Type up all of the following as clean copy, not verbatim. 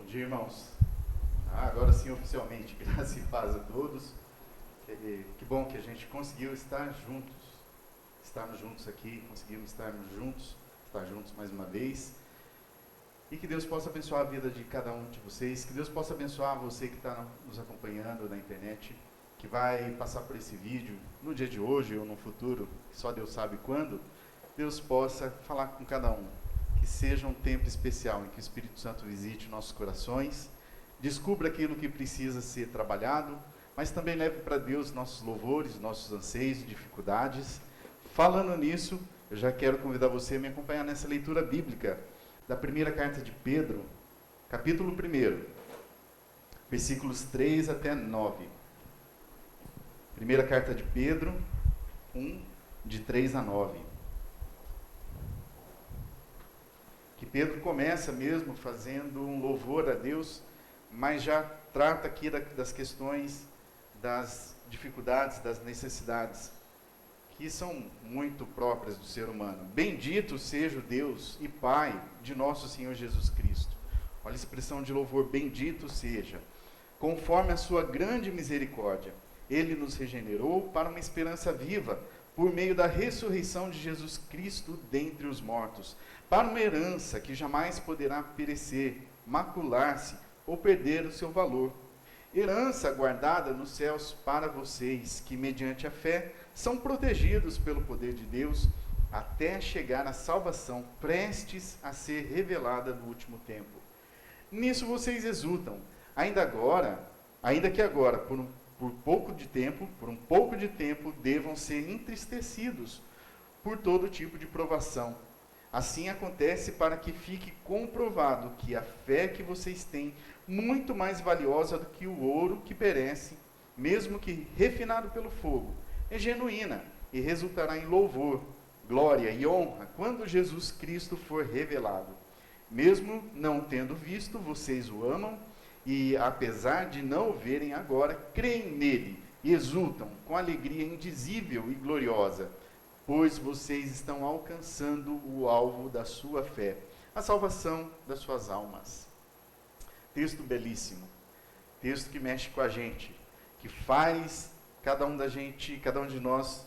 dia, irmãos. Agora sim, oficialmente, graça e paz a todos. Que bom que a gente conseguiu estarmos juntos aqui, conseguimos estar juntos mais uma vez. E que Deus possa abençoar a vida de cada um de vocês, que Deus possa abençoar você que está nos acompanhando na internet, que vai passar por esse vídeo no dia de hoje ou no futuro, que só Deus sabe quando. Deus possa falar com cada um, que seja um tempo especial em que o Espírito Santo visite nossos corações, descubra aquilo que precisa ser trabalhado, mas também leve para Deus nossos louvores, nossos anseios, dificuldades. Falando nisso, eu já quero convidar você a me acompanhar nessa leitura bíblica da primeira carta de Pedro, capítulo 1, versículos 3 até 9. Primeira carta de Pedro, 1, de 3 a 9. Que Pedro começa mesmo fazendo um louvor a Deus, mas já trata aqui das questões, das dificuldades, das necessidades, que são muito próprias do ser humano. Bendito seja o Deus e Pai de nosso Senhor Jesus Cristo. Olha a expressão de louvor, bendito seja. Conforme a sua grande misericórdia, Ele nos regenerou para uma esperança viva, por meio da ressurreição de Jesus Cristo dentre os mortos, para uma herança que jamais poderá perecer, macular-se ou perder o seu valor. Herança guardada nos céus para vocês, que mediante a fé são protegidos pelo poder de Deus, até chegar à salvação, prestes a ser revelada no último tempo. Nisso vocês exultam, ainda que agora, por um pouco de tempo, devam ser entristecidos por todo tipo de provação. Assim acontece para que fique comprovado que a fé que vocês têm, muito mais valiosa do que o ouro que perece, mesmo que refinado pelo fogo, é genuína e resultará em louvor, glória e honra quando Jesus Cristo for revelado. Mesmo não tendo visto, vocês o amam e, apesar de não o verem agora, creem nele e exultam com alegria indizível e gloriosa, pois vocês estão alcançando o alvo da sua fé, a salvação das suas almas. Texto belíssimo, texto que mexe com a gente, que faz cada um de nós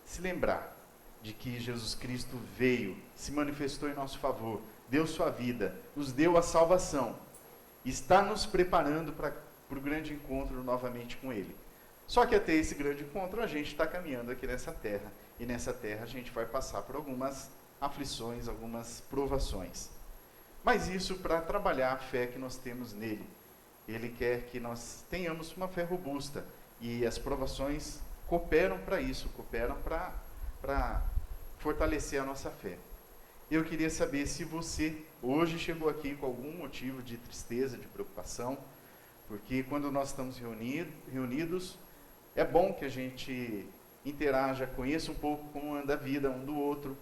se lembrar de que Jesus Cristo veio, se manifestou em nosso favor, deu sua vida, nos deu a salvação, está nos preparando para o grande encontro novamente com Ele. Só que até esse grande encontro a gente está caminhando aqui nessa terra, e nessa terra a gente vai passar por algumas aflições, algumas provações. Mas isso para trabalhar a fé que nós temos nele. Ele quer que nós tenhamos uma fé robusta, e as provações cooperam para isso, cooperam para fortalecer a nossa fé. Eu queria saber se você hoje chegou aqui com algum motivo de tristeza, de preocupação, porque quando nós estamos reunidos, é bom que a gente interaja, conheça um pouco como anda a vida um do outro,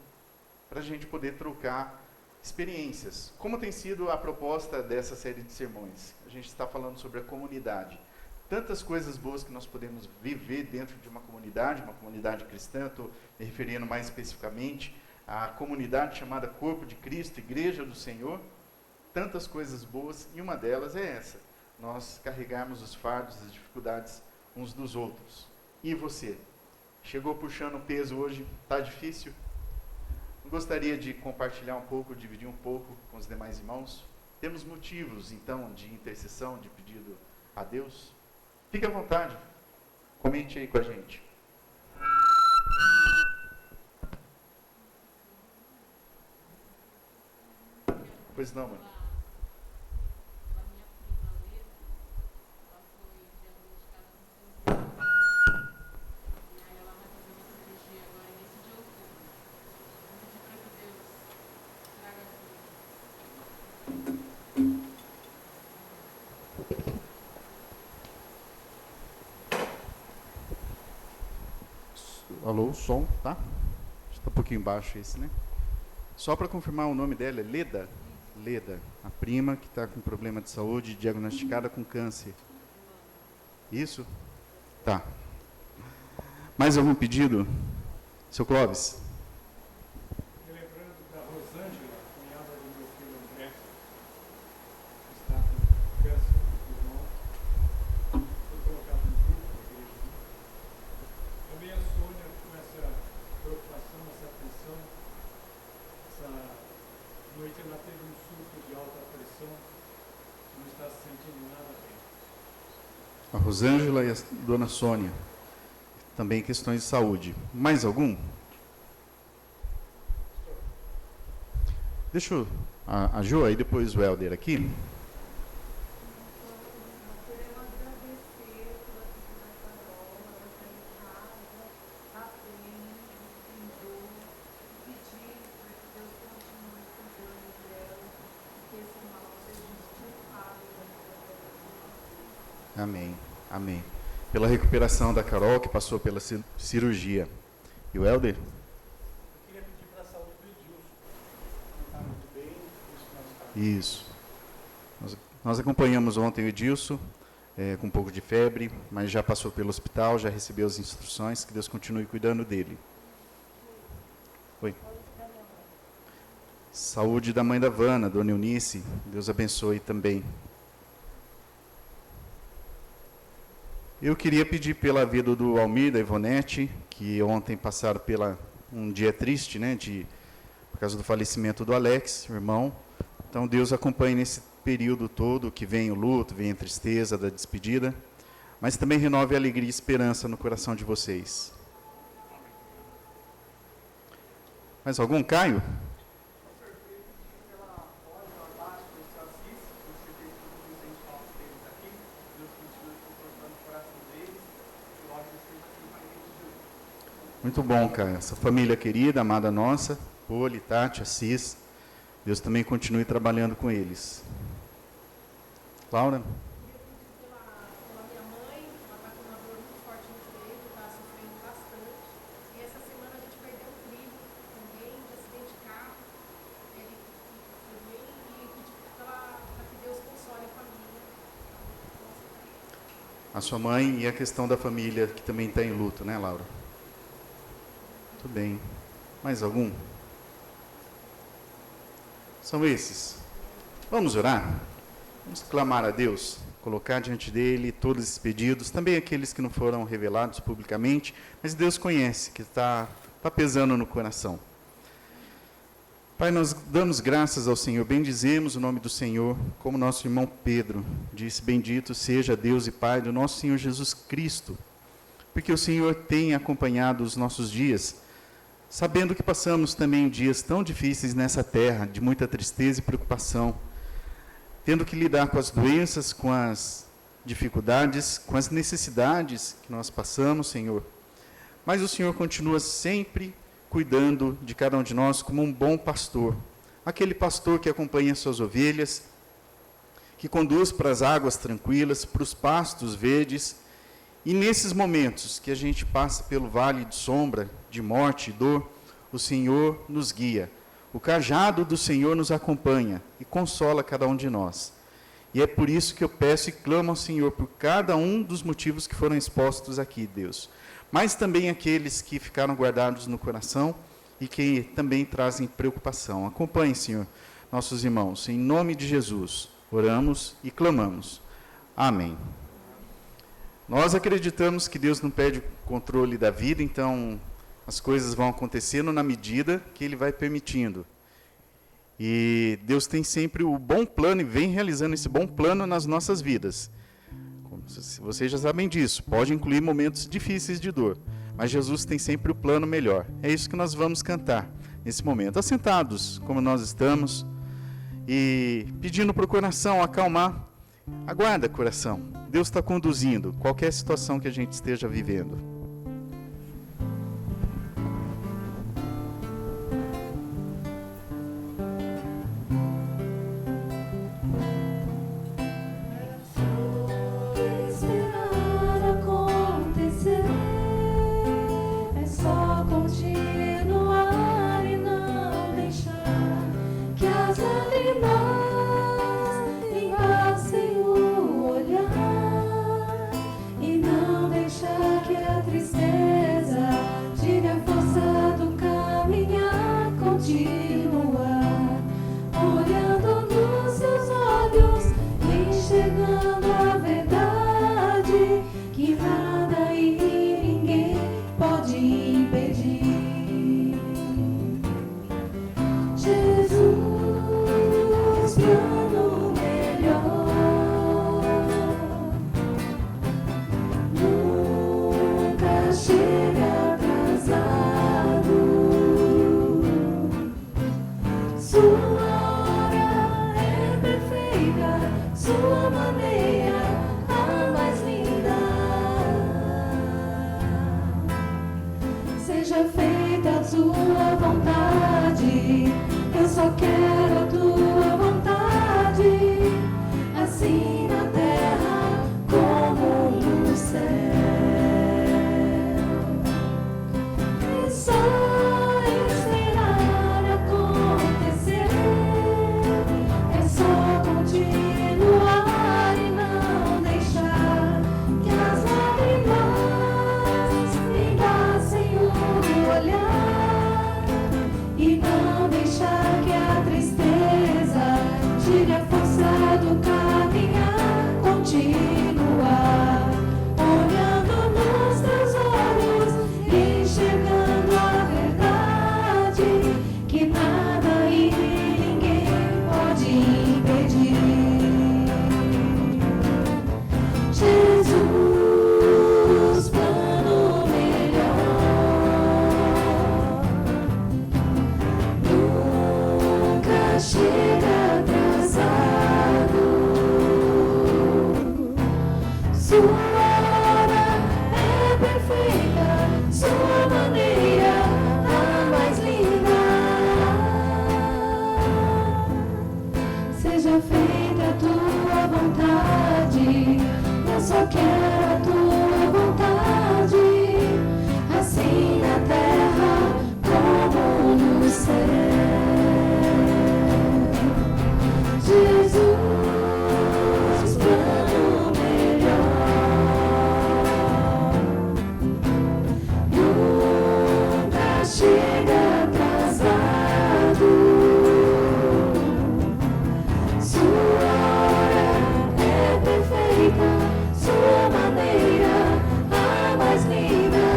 para a gente poder trocar experiências. Como tem sido a proposta dessa série de sermões? A gente está falando sobre a comunidade. Tantas coisas boas que nós podemos viver dentro de uma comunidade cristã, estou me referindo mais especificamente à comunidade chamada Corpo de Cristo, Igreja do Senhor. Tantas coisas boas, e uma delas é essa, nós carregarmos os fardos, as dificuldades uns dos outros. E você? Chegou puxando o peso hoje? Está difícil? Gostaria de compartilhar um pouco, dividir um pouco com os demais irmãos? Temos motivos, então, de intercessão, de pedido a Deus? Fique à vontade, comente aí com a gente. Pois não, mãe. Alô, som, tá? Está um pouquinho baixo esse, né? Só para confirmar, o nome dela é Leda? Leda, a prima que está com problema de saúde, diagnosticada com câncer. Isso? Tá. Mais algum pedido? Seu Clóvis? Lembrando da Rosângela, cunhada do meu filho André, que está com um surto de alta pressão, não está se sentindo nada bem. A Rosângela e a dona Sônia. Também questões de saúde. Mais algum? Deixa eu, a Jo, aí depois o Helder aqui. Amém, amém. Pela recuperação da Carol, que passou pela cirurgia. E o Helder? Eu queria pedir para a saúde do Edilson. Não está muito bem, por isso nós Isso. Nós acompanhamos ontem o Edilson, com um pouco de febre, mas já passou pelo hospital, já recebeu as instruções, que Deus continue cuidando dele. Oi. Saúde da mãe da Vana, dona Eunice, Deus abençoe também. Eu queria pedir pela vida do Almir, da Ivonete, que ontem passaram um dia triste, né, por causa do falecimento do Alex, irmão. Então, Deus acompanhe nesse período todo, que vem o luto, vem a tristeza da despedida, mas também renove a alegria e esperança no coração de vocês. Mais algum, Caio? Muito bom, cara. Essa família querida, amada nossa, Poli, Tati, Assis, Deus também continue trabalhando com eles. Laura? Pela minha mãe, ela está com uma dor muito forte no joelho, está sofrendo bastante. E essa semana a gente perdeu um primo também, de acidente de carro. Ele foi bem e pedi para que Deus console a família. A sua mãe e a questão da família que também está em luto, né, Laura? Muito bem. Mais algum? São esses. Vamos orar? Vamos clamar a Deus, colocar diante dele todos esses pedidos, também aqueles que não foram revelados publicamente, mas Deus conhece, que está pesando no coração. Pai, nós damos graças ao Senhor, bendizemos o nome do Senhor, como nosso irmão Pedro disse, bendito seja Deus e Pai do nosso Senhor Jesus Cristo, porque o Senhor tem acompanhado os nossos dias, sabendo que passamos também dias tão difíceis nessa terra, de muita tristeza e preocupação, tendo que lidar com as doenças, com as dificuldades, com as necessidades que nós passamos, Senhor. Mas o Senhor continua sempre cuidando de cada um de nós como um bom pastor, aquele pastor que acompanha suas ovelhas, que conduz para as águas tranquilas, para os pastos verdes. E nesses momentos que a gente passa pelo vale de sombra, de morte e dor, o Senhor nos guia. O cajado do Senhor nos acompanha e consola cada um de nós. E é por isso que eu peço e clamo ao Senhor por cada um dos motivos que foram expostos aqui, Deus. Mas também aqueles que ficaram guardados no coração e que também trazem preocupação. Acompanhe, Senhor, nossos irmãos. Em nome de Jesus, oramos e clamamos. Amém. Nós acreditamos que Deus não perde o controle da vida, então as coisas vão acontecendo na medida que Ele vai permitindo. E Deus tem sempre o bom plano e vem realizando esse bom plano nas nossas vidas. Vocês já sabem disso, pode incluir momentos difíceis de dor, mas Jesus tem sempre o plano melhor. É isso que nós vamos cantar nesse momento, assentados como nós estamos, e pedindo para o coração acalmar. Aguarda, coração, Deus está conduzindo qualquer situação que a gente esteja vivendo. Que a plano melhor. Nunca chega atrasado. Sua hora é perfeita, sua maneira a mais linda. Seja feita a tua vontade, eu só quero a tua vontade, assim na terra como no céu. É só esperar acontecer, é só continuar e não deixar que as lágrimas embaçem o olhar, e não deixar que a tristeza tire a força do caminhar. Continuar olhando nos teus olhos, enxergando a verdade, que nada e ninguém pode impedir. Jesus, plano melhor, nunca chega atrasado. Sua hora é perfeita, sua maneira a mais linda. Seja feita a tua vontade, eu só quero a tua vontade, assim na terra como no céu. Jesus, plano melhor, nunca chega atrasado. Sua hora é perfeita, sua maneira a mais linda.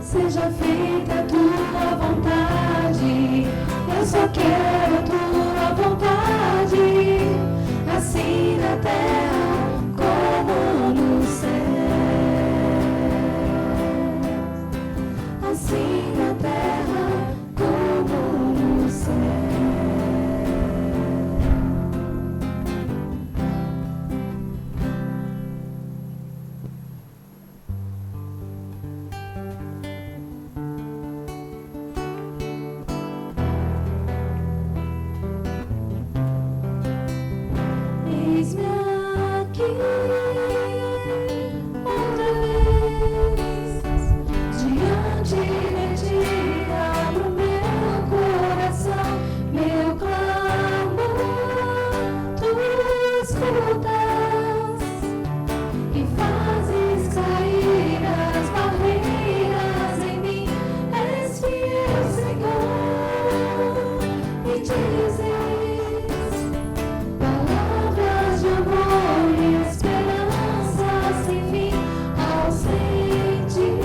Seja feita a tua vontade, eu só quero a tua vontade, assim na terra como no céu. Assim na terra como no céu. Eis-me aqui outra vez, diante de ti abro meu coração, meu clamor tu escutas e fazes cair as barreiras em mim. És fiel, Senhor, e dizes palavras de amor e esperança sem fim ao sentir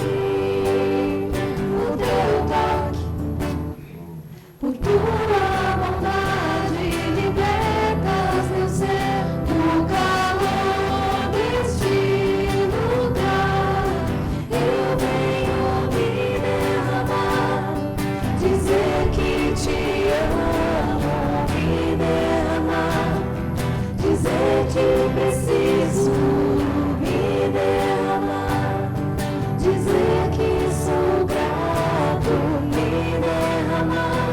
o teu toque. Por tua bondade libertas meu ser do calor deste lugar. Eu venho me derramar, dizer que te amo, me derramar, dizer que preciso me derramar, dizer que sou grato, me derramar,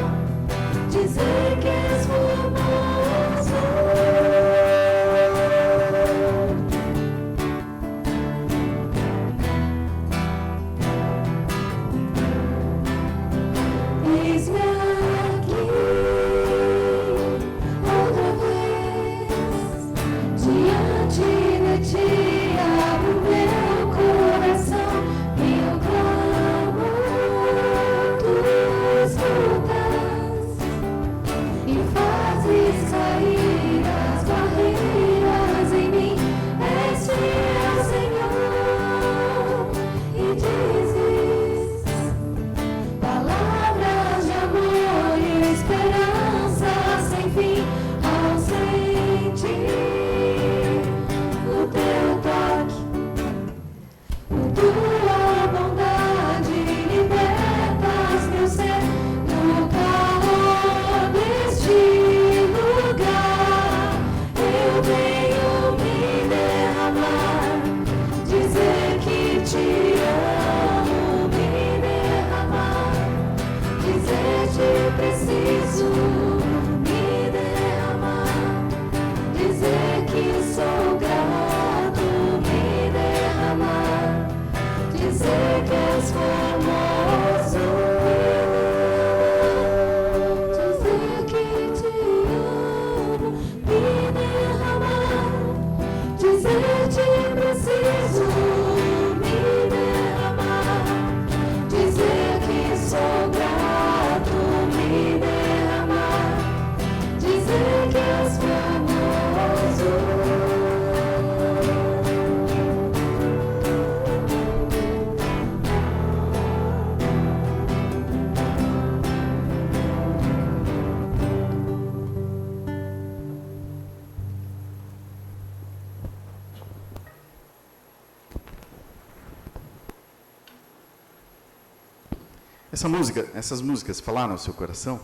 essas músicas falaram ao seu coração?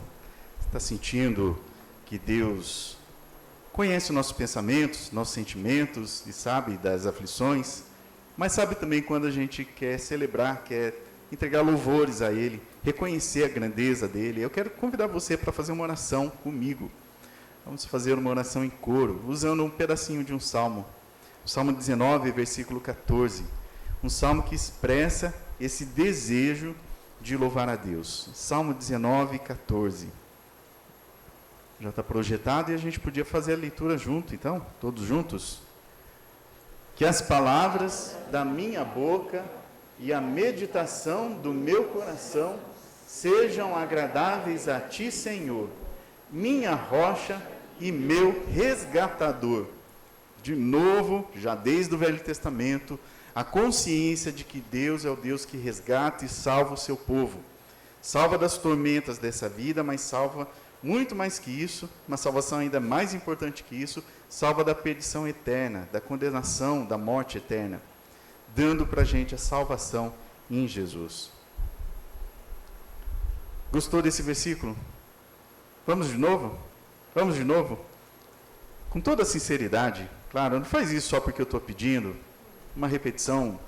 Você está sentindo que Deus conhece os nossos pensamentos, nossos sentimentos e sabe das aflições, mas sabe também quando a gente quer celebrar, quer entregar louvores a Ele, reconhecer a grandeza dEle. Eu quero convidar você para fazer uma oração comigo. Vamos fazer uma oração em coro, usando um pedacinho de um salmo. O Salmo 19, versículo 14. Um salmo que expressa esse desejo de louvar a Deus. Salmo 19, 14. Já está projetado e a gente podia fazer a leitura junto, então, todos juntos. Que as palavras da minha boca e a meditação do meu coração sejam agradáveis a Ti, Senhor, minha rocha e meu resgatador. De novo, já desde o Velho Testamento, a consciência de que Deus é o Deus que resgata e salva o seu povo. Salva das tormentas dessa vida, mas salva muito mais que isso, uma salvação ainda mais importante que isso, salva da perdição eterna, da condenação, da morte eterna, dando para a gente a salvação em Jesus. Gostou desse versículo? Vamos de novo? Vamos de novo? Com toda sinceridade, claro, não faz isso só porque eu estou pedindo, uma repetição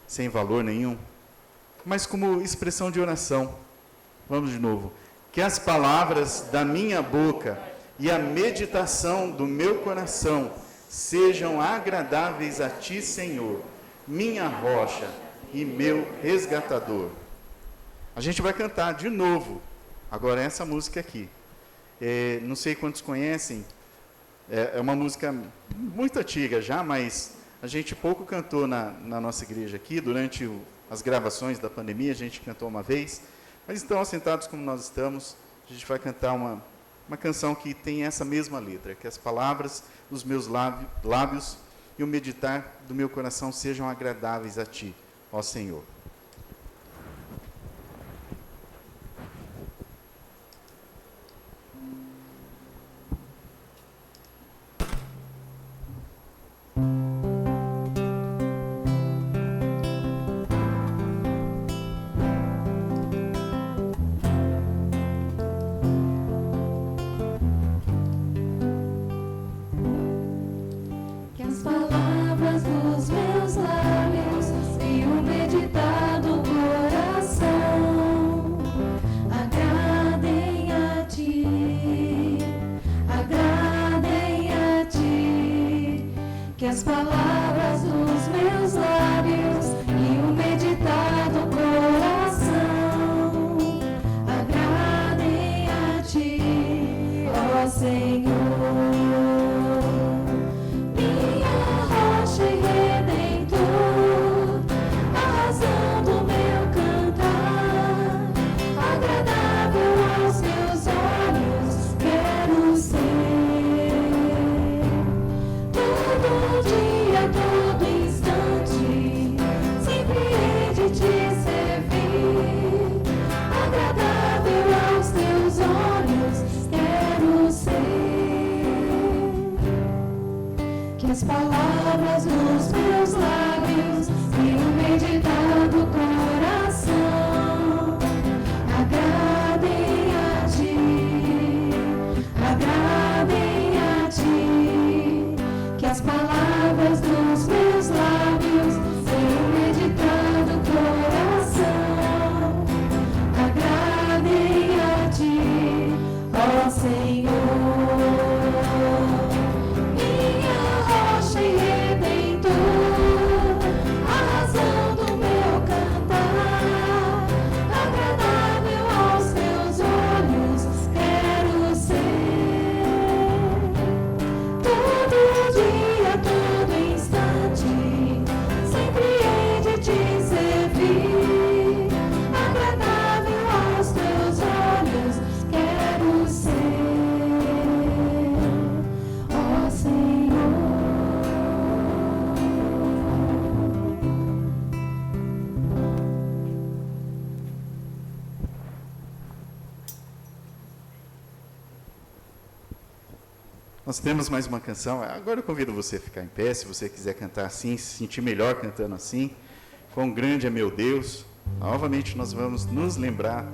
sem valor nenhum, mas como expressão de oração. Vamos de novo. Que as palavras da minha boca e a meditação do meu coração sejam agradáveis a Ti, Senhor, minha rocha e meu resgatador. A gente vai cantar de novo, agora essa música aqui. Não sei quantos conhecem, é uma música muito antiga já, mas a gente pouco cantou na nossa igreja aqui, durante as gravações da pandemia, a gente cantou uma vez, mas estão assentados como nós estamos, a gente vai cantar uma canção que tem essa mesma letra, que as palavras dos meus lábios e o meditar do meu coração sejam agradáveis a Ti, ó Senhor. As palavras dos meus lábios e o meditar do coração agradem a Ti, ó Senhor, minha rocha e redentor, a razão do meu cantar, agradável aos Teus olhos quero ser. Todo dia, todo instante, sempre hei de Te servir. Agradável aos Teus olhos quero ser. Que as palavras dos meus lábios e o meditar do coração agradem a Ti, agradem a Ti. Que as palavras dos meus lábios e o meditar do coração agradem a Ti, ó Senhor, minha rocha e redentor, a razão do meu cantar, agradável aos Teus olhos quero ser. Todo dia, todo instante, sempre hei de Te servir. Agradável aos Teus olhos quero ser, ó Senhor. Nós temos mais uma canção. Agora eu convido você a ficar em pé, se você quiser cantar assim, se sentir melhor cantando assim. Quão grande é meu Deus. Novamente nós vamos nos lembrar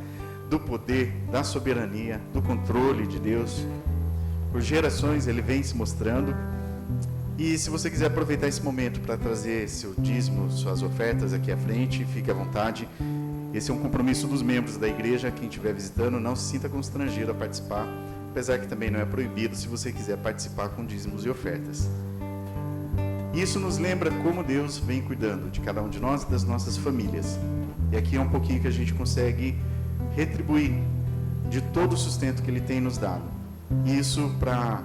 do poder, da soberania, do controle de Deus. Por gerações Ele vem se mostrando. E se você quiser aproveitar esse momento para trazer seu dízimo, suas ofertas aqui à frente, fique à vontade. Esse é um compromisso dos membros da igreja. Quem estiver visitando, não se sinta constrangido a participar, apesar que também não é proibido se você quiser participar com dízimos e ofertas. Isso nos lembra como Deus vem cuidando de cada um de nós e das nossas famílias. E aqui é um pouquinho que a gente consegue retribuir de todo o sustento que Ele tem nos dado. Isso para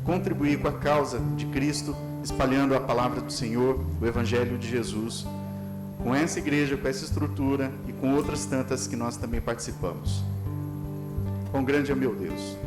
contribuir com a causa de Cristo, espalhando a palavra do Senhor, o Evangelho de Jesus, com essa igreja, com essa estrutura e com outras tantas que nós também participamos. Quão grande é meu Deus!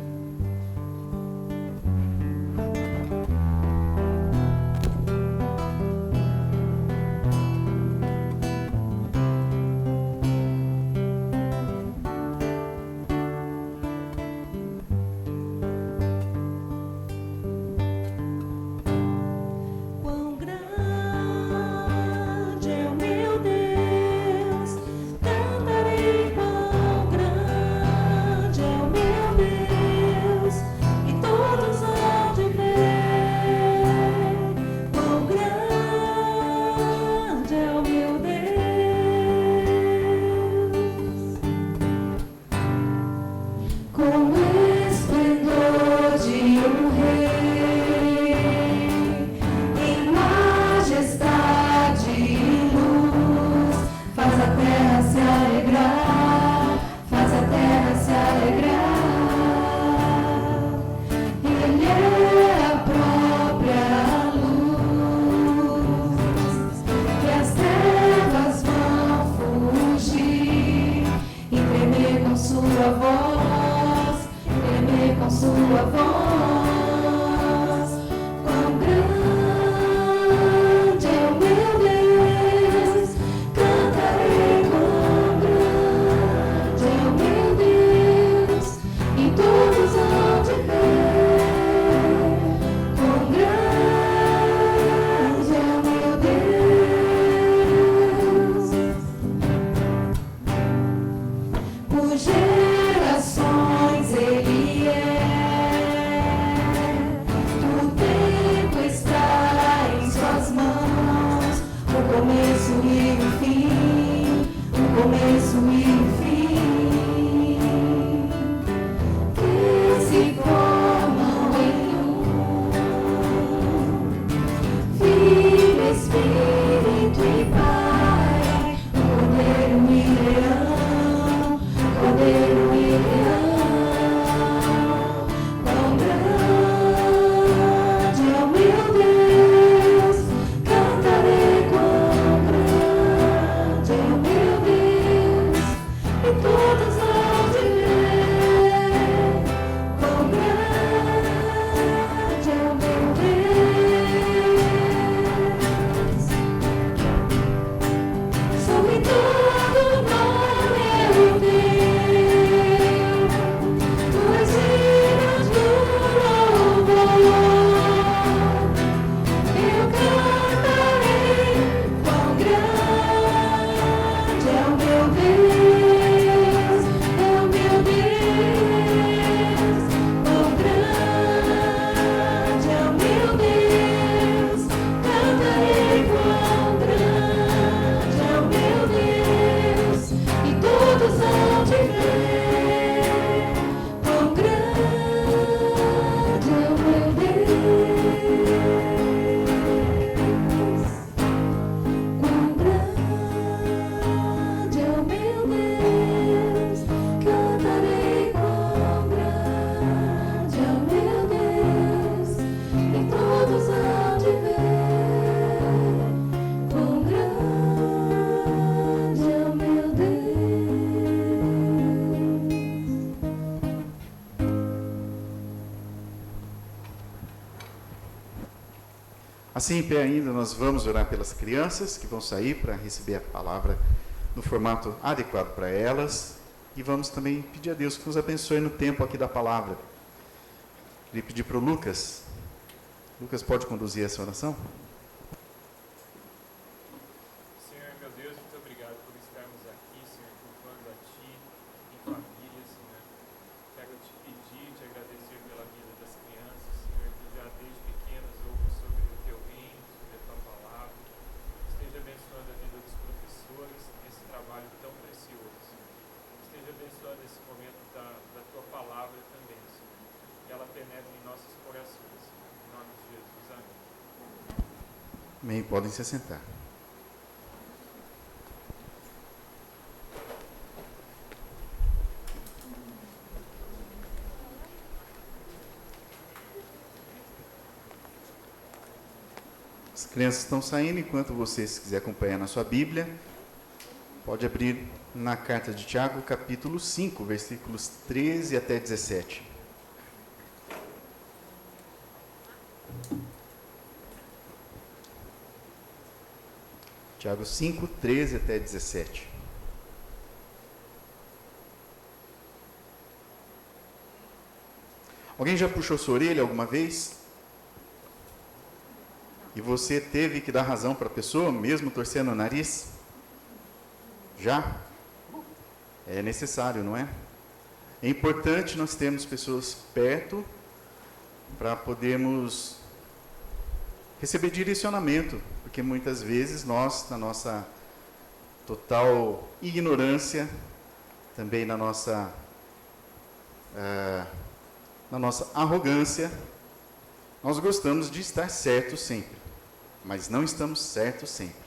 Assim, em pé ainda, nós vamos orar pelas crianças que vão sair para receber a palavra no formato adequado para elas. E vamos também pedir a Deus que nos abençoe no tempo aqui da palavra. Queria pedir para o Lucas. Lucas, pode conduzir essa oração? Senhor, meu Deus, muito obrigado por estarmos nossos corações. Em nome de Jesus, amém. Amém. Podem se assentar. As crianças estão saindo, enquanto você, se quiser acompanhar na sua Bíblia, pode abrir na carta de Tiago, capítulo 5, versículos 13 até 17. Tiago 5, 13 até 17. Alguém já puxou sua orelha alguma vez? E você teve que dar razão para a pessoa, mesmo torcendo o nariz? Já? É necessário, não é? É importante nós termos pessoas perto para podermos receber direcionamento, porque muitas vezes nós, na nossa total ignorância, também na nossa arrogância, nós gostamos de estar certos sempre, mas não estamos certos sempre.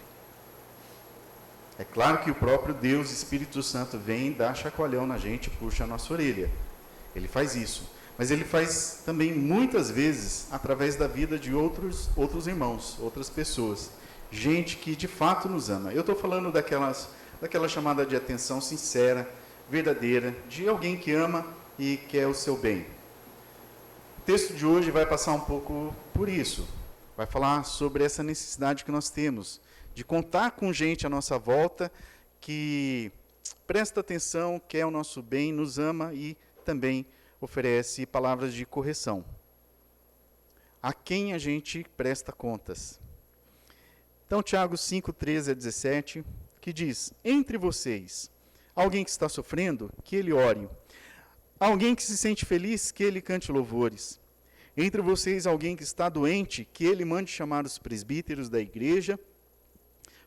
É claro que o próprio Deus, Espírito Santo, vem dar chacoalhão na gente, puxa a nossa orelha. Ele faz isso. Mas ele faz também muitas vezes através da vida de outros irmãos, outras pessoas. Gente que de fato nos ama. Eu estou falando daquela chamada de atenção sincera, verdadeira, de alguém que ama e quer o seu bem. O texto de hoje vai passar um pouco por isso. Vai falar sobre essa necessidade que nós temos de contar com gente à nossa volta que presta atenção, quer o nosso bem, nos ama e também oferece palavras de correção. A quem a gente presta contas? Então, Tiago 5, 13 a 17, que diz: entre vocês, alguém que está sofrendo, que ele ore. Alguém que se sente feliz, que ele cante louvores. Entre vocês, alguém que está doente, que ele mande chamar os presbíteros da igreja,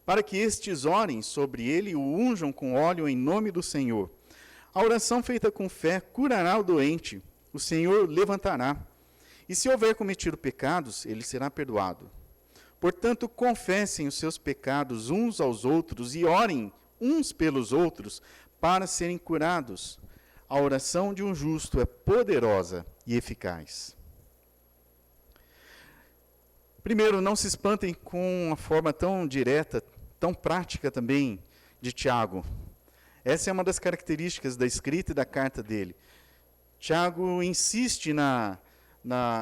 para que estes orem sobre ele e o unjam com óleo em nome do Senhor. A oração feita com fé curará o doente, o Senhor levantará. E se houver cometido pecados, ele será perdoado. Portanto, confessem os seus pecados uns aos outros e orem uns pelos outros para serem curados. A oração de um justo é poderosa e eficaz. Primeiro, não se espantem com uma forma tão direta, tão prática também de Tiago. Essa é uma das características da escrita e da carta dele. Tiago insiste na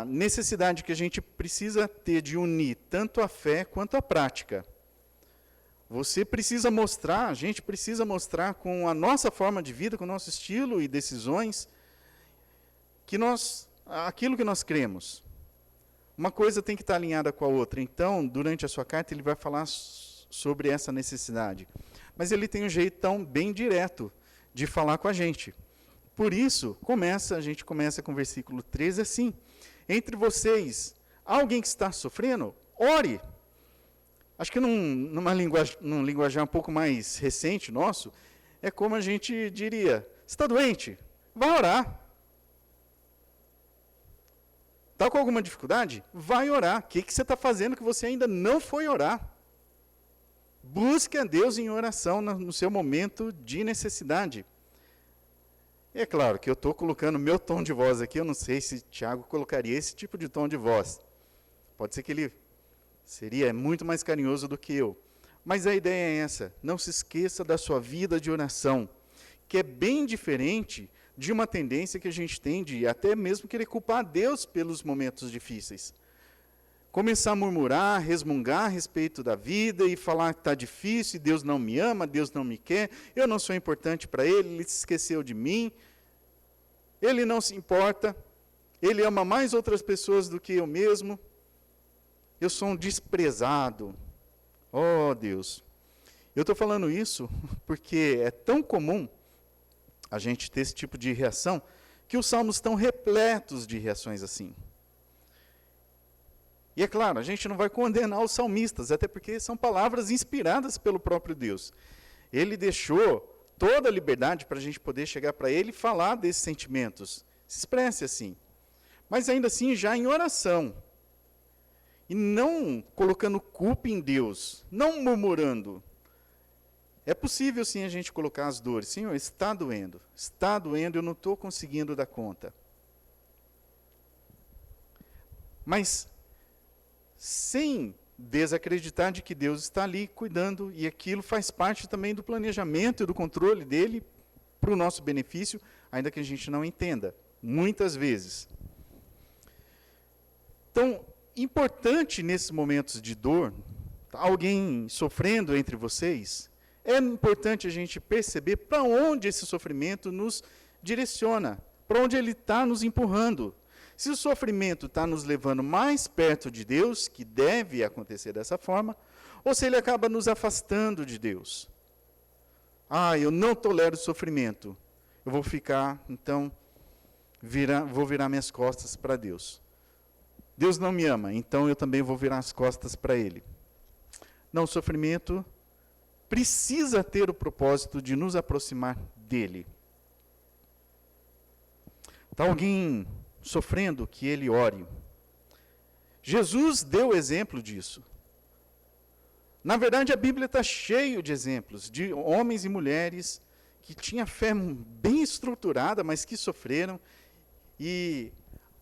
necessidade que a gente precisa ter de unir tanto a fé quanto a prática. Você precisa mostrar, a gente precisa mostrar com a nossa forma de vida, com o nosso estilo e decisões, aquilo que nós cremos. Uma coisa tem que estar alinhada com a outra. Então, durante a sua carta, ele vai falar sobre essa necessidade. Mas ele tem um jeito tão bem direto de falar com a gente. Por isso, a gente começa com o versículo 13 assim: entre vocês, alguém que está sofrendo, ore. Acho que num linguajar um pouco mais recente nosso, é como a gente diria: você está doente? Vai orar. Está com alguma dificuldade? Vai orar. O que você está fazendo que você ainda não foi orar? Busque a Deus em oração no seu momento de necessidade. É claro que eu estou colocando meu tom de voz aqui, eu não sei se Tiago colocaria esse tipo de tom de voz. Pode ser que ele seria muito mais carinhoso do que eu. Mas a ideia é essa: não se esqueça da sua vida de oração, que é bem diferente de uma tendência que a gente tem de até mesmo querer culpar a Deus pelos momentos difíceis. Começar a murmurar, resmungar a respeito da vida e falar que está difícil, Deus não me ama, Deus não me quer, eu não sou importante para Ele se esqueceu de mim, Ele não se importa, Ele ama mais outras pessoas do que eu mesmo, eu sou um desprezado. Oh, Deus! Eu estou falando isso porque é tão comum a gente ter esse tipo de reação, que os salmos estão repletos de reações assim. E é claro, a gente não vai condenar os salmistas, até porque são palavras inspiradas pelo próprio Deus. Ele deixou toda a liberdade para a gente poder chegar para ele e falar desses sentimentos. Se expresse assim. mas ainda assim já em oração. E não colocando culpa em Deus, não murmurando. É possível sim a gente colocar as dores. Senhor, está doendo, eu não estou conseguindo dar conta. Mas sem desacreditar de que Deus está ali cuidando, e aquilo faz parte também do planejamento e do controle dele para o nosso benefício, ainda que a gente não entenda, muitas vezes. Então, importante nesses momentos de dor, alguém sofrendo entre vocês, é importante a gente perceber para onde esse sofrimento nos direciona, para onde ele está nos empurrando. Se o sofrimento está nos levando mais perto de Deus, que deve acontecer dessa forma, ou se ele acaba nos afastando de Deus. Eu não tolero o sofrimento. Eu vou ficar, então, vou virar minhas costas para Deus. Deus não me ama, então eu também vou virar as costas para Ele. Não, o sofrimento precisa ter o propósito de nos aproximar dEle. Está alguém sofrendo, que ele ore. Jesus deu exemplo disso. Na verdade, a Bíblia está cheia de exemplos de homens e mulheres que tinham fé bem estruturada, mas que sofreram. E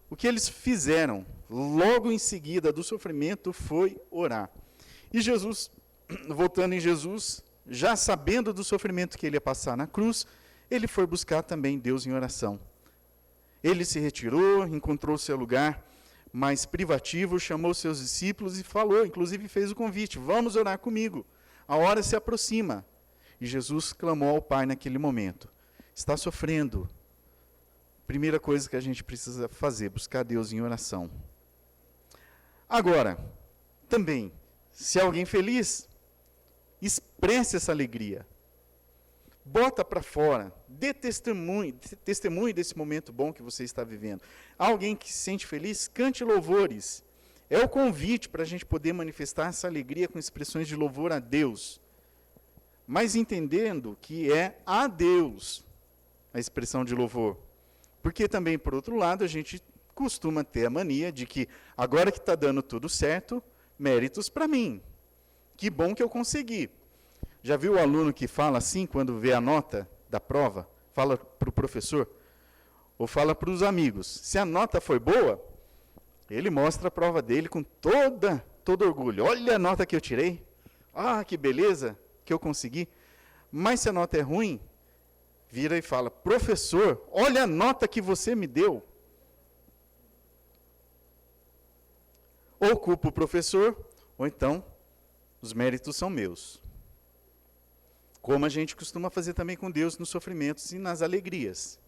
o que eles fizeram, logo em seguida do sofrimento, foi orar. E Jesus, voltando em Jesus, já sabendo do sofrimento que ele ia passar na cruz, ele foi buscar também Deus em oração. Ele se retirou, encontrou seu lugar mais privativo, chamou seus discípulos e falou, inclusive fez o convite, vamos orar comigo, a hora se aproxima. E Jesus clamou ao Pai naquele momento. Está sofrendo. Primeira coisa que a gente precisa fazer, buscar Deus em oração. Agora, também, se alguém feliz, expresse essa alegria. Bota para fora, dê testemunho desse momento bom que você está vivendo. Alguém que se sente feliz, cante louvores. É o convite para a gente poder manifestar essa alegria com expressões de louvor a Deus. Mas entendendo que é a Deus a expressão de louvor. Porque também, por outro lado, a gente costuma ter a mania de que agora que está dando tudo certo, méritos para mim. Que bom que eu consegui. Já viu o aluno que fala assim, quando vê a nota da prova? Fala para o professor, ou fala para os amigos. Se a nota foi boa, ele mostra a prova dele com todo orgulho. Olha a nota que eu tirei. Que beleza que eu consegui. Mas se a nota é ruim, vira e fala, professor, olha a nota que você me deu. Ou culpa o professor, ou então, os méritos são meus. Como a gente costuma fazer também com Deus nos sofrimentos e nas alegrias.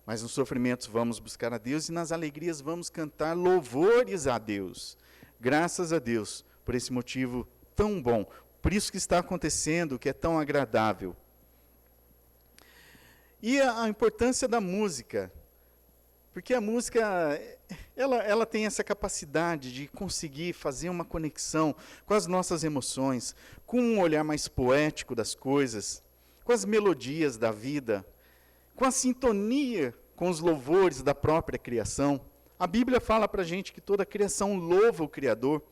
Mas nos sofrimentos vamos buscar a Deus e nas alegrias vamos cantar louvores a Deus. Graças a Deus por esse motivo tão bom. Por isso que está acontecendo, que é tão agradável. E a importância da música. Porque a música, ela tem essa capacidade de conseguir fazer uma conexão com as nossas emoções, com um olhar mais poético das coisas, com as melodias da vida, com a sintonia com os louvores da própria criação. A Bíblia fala para a gente que toda a criação louva o Criador.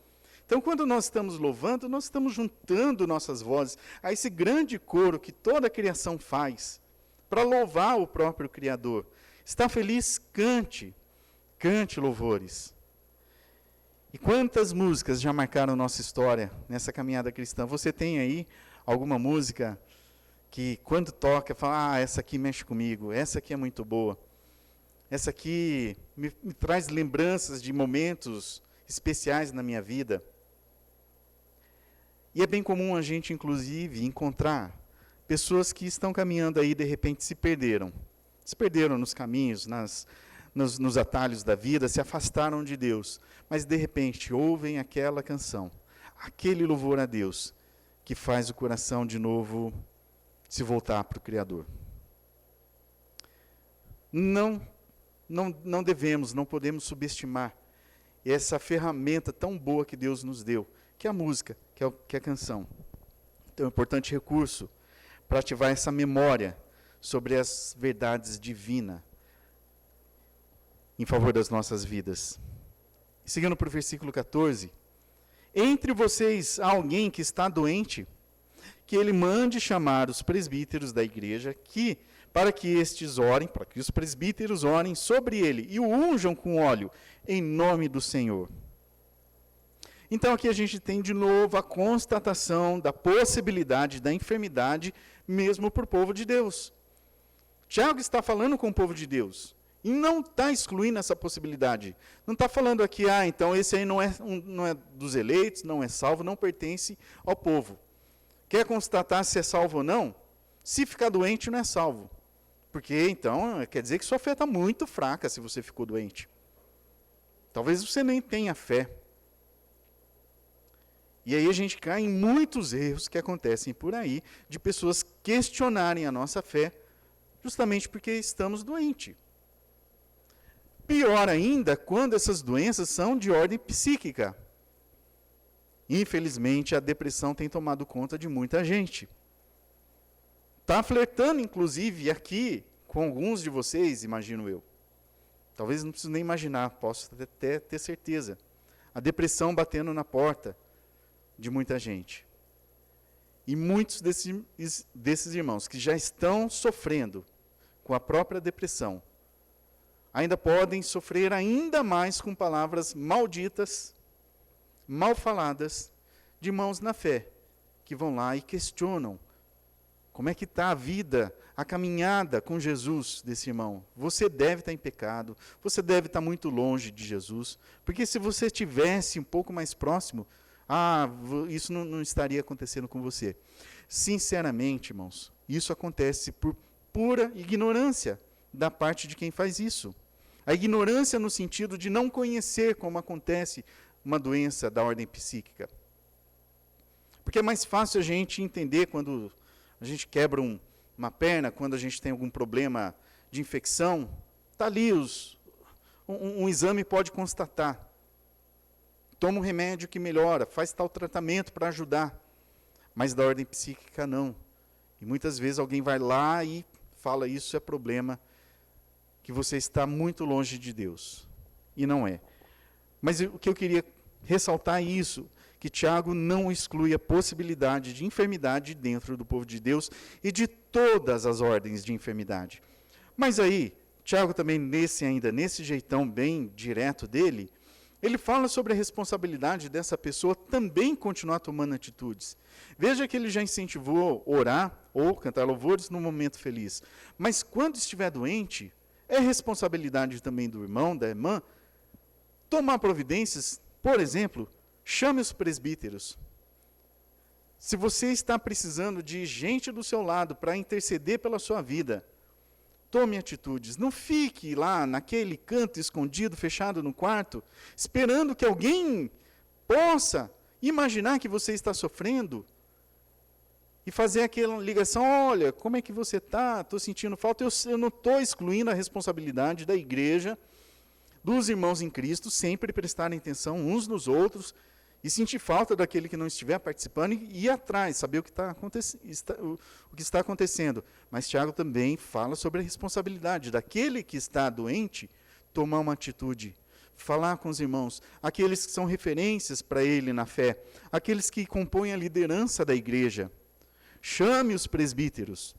Então, quando nós estamos louvando, nós estamos juntando nossas vozes a esse grande coro que toda a criação faz, para louvar o próprio Criador. Está feliz? Cante louvores. E quantas músicas já marcaram nossa história nessa caminhada cristã? Você tem aí alguma música que quando toca, fala, essa aqui mexe comigo, essa aqui é muito boa. Essa aqui me traz lembranças de momentos especiais na minha vida. E é bem comum a gente, inclusive, encontrar pessoas que estão caminhando aí e de repente se perderam. Se perderam nos caminhos, nos atalhos da vida, se afastaram de Deus. Mas, de repente, ouvem aquela canção, aquele louvor a Deus, que faz o coração de novo se voltar para o Criador. Não devemos, não podemos subestimar essa ferramenta tão boa que Deus nos deu, que é a música, que é a canção. Então, é um importante recurso para ativar essa memória sobre as verdades divinas. em favor das nossas vidas. Seguindo para o versículo 14. Entre vocês há alguém que está doente, que ele mande chamar os presbíteros da igreja, para que estes orem, para que os presbíteros orem sobre ele e o unjam com óleo, em nome do Senhor. Então aqui a gente tem de novo a constatação da possibilidade da enfermidade, mesmo para o povo de Deus. Tiago está falando com o povo de Deus, e não está excluindo essa possibilidade. Não está falando aqui, então esse aí não é dos eleitos, não é salvo, não pertence ao povo. Quer constatar se é salvo ou não? Se ficar doente, não é salvo. Porque, então, quer dizer que sua fé está muito fraca se você ficou doente. Talvez você nem tenha fé. E aí a gente cai em muitos erros que acontecem por aí, de pessoas questionarem a nossa fé, justamente porque estamos doentes. Pior ainda, quando essas doenças são de ordem psíquica. Infelizmente, a depressão tem tomado conta de muita gente. Está flertando, inclusive, aqui, com alguns de vocês, imagino eu. Talvez não preciso nem imaginar, posso até ter certeza. A depressão batendo na porta de muita gente. E muitos desses irmãos que já estão sofrendo com a própria depressão, ainda podem sofrer ainda mais com palavras malditas, mal faladas, de irmãos na fé, que vão lá e questionam como é que está a vida, a caminhada com Jesus desse irmão. Você deve estar em pecado, você deve estar muito longe de Jesus, porque se você estivesse um pouco mais próximo, isso não estaria acontecendo com você. Sinceramente, irmãos, isso acontece por pura ignorância da parte de quem faz isso. A ignorância no sentido de não conhecer como acontece uma doença da ordem psíquica. Porque é mais fácil a gente entender quando a gente quebra uma perna, quando a gente tem algum problema de infecção. Está ali, um exame pode constatar. Toma um remédio que melhora, faz tal tratamento para ajudar. Mas da ordem psíquica não. E muitas vezes alguém vai lá e fala, isso é problema, que você está muito longe de Deus. E não é. Mas o que eu queria ressaltar é isso, que Tiago não exclui a possibilidade de enfermidade dentro do povo de Deus e de todas as ordens de enfermidade. Mas aí, Tiago também, nesse jeitão bem direto dele, ele fala sobre a responsabilidade dessa pessoa também continuar tomando atitudes. Veja que ele já incentivou orar ou cantar louvores no momento feliz. Mas quando estiver doente, é responsabilidade também do irmão, da irmã, tomar providências. Por exemplo, chame os presbíteros. Se você está precisando de gente do seu lado para interceder pela sua vida, tome atitudes. Não fique lá naquele canto escondido, fechado no quarto, esperando que alguém possa imaginar que você está sofrendo e fazer aquela ligação, olha, como é que você está? Estou sentindo falta. Eu não estou excluindo a responsabilidade da igreja, dos irmãos em Cristo, sempre prestarem atenção uns nos outros e sentir falta daquele que não estiver participando e ir atrás, saber o que está acontecendo. Mas Tiago também fala sobre a responsabilidade daquele que está doente, tomar uma atitude, falar com os irmãos, aqueles que são referências para ele na fé, aqueles que compõem a liderança da igreja. Chame os presbíteros.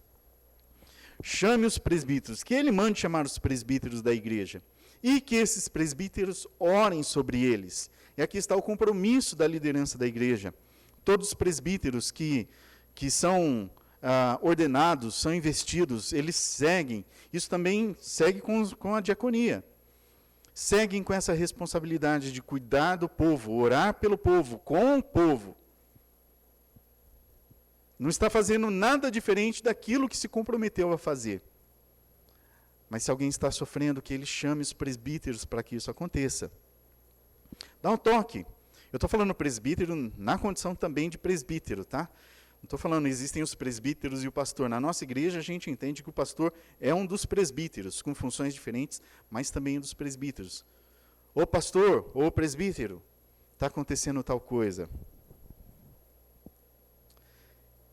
Chame os presbíteros, que ele mande chamar os presbíteros da igreja. E que esses presbíteros orem sobre eles. E aqui está o compromisso da liderança da igreja. Todos os presbíteros que são ordenados, são investidos, eles seguem. Isso também segue com a diaconia. Seguem com essa responsabilidade de cuidar do povo, orar pelo povo, com o povo. Não está fazendo nada diferente daquilo que se comprometeu a fazer. Mas se alguém está sofrendo, que ele chame os presbíteros para que isso aconteça. Dá um toque. Eu estou falando presbítero na condição também de presbítero, tá? Não estou falando, existem os presbíteros e o pastor. Na nossa igreja, a gente entende que o pastor é um dos presbíteros, com funções diferentes, mas também um dos presbíteros. Ô pastor, ô presbítero, está acontecendo tal coisa.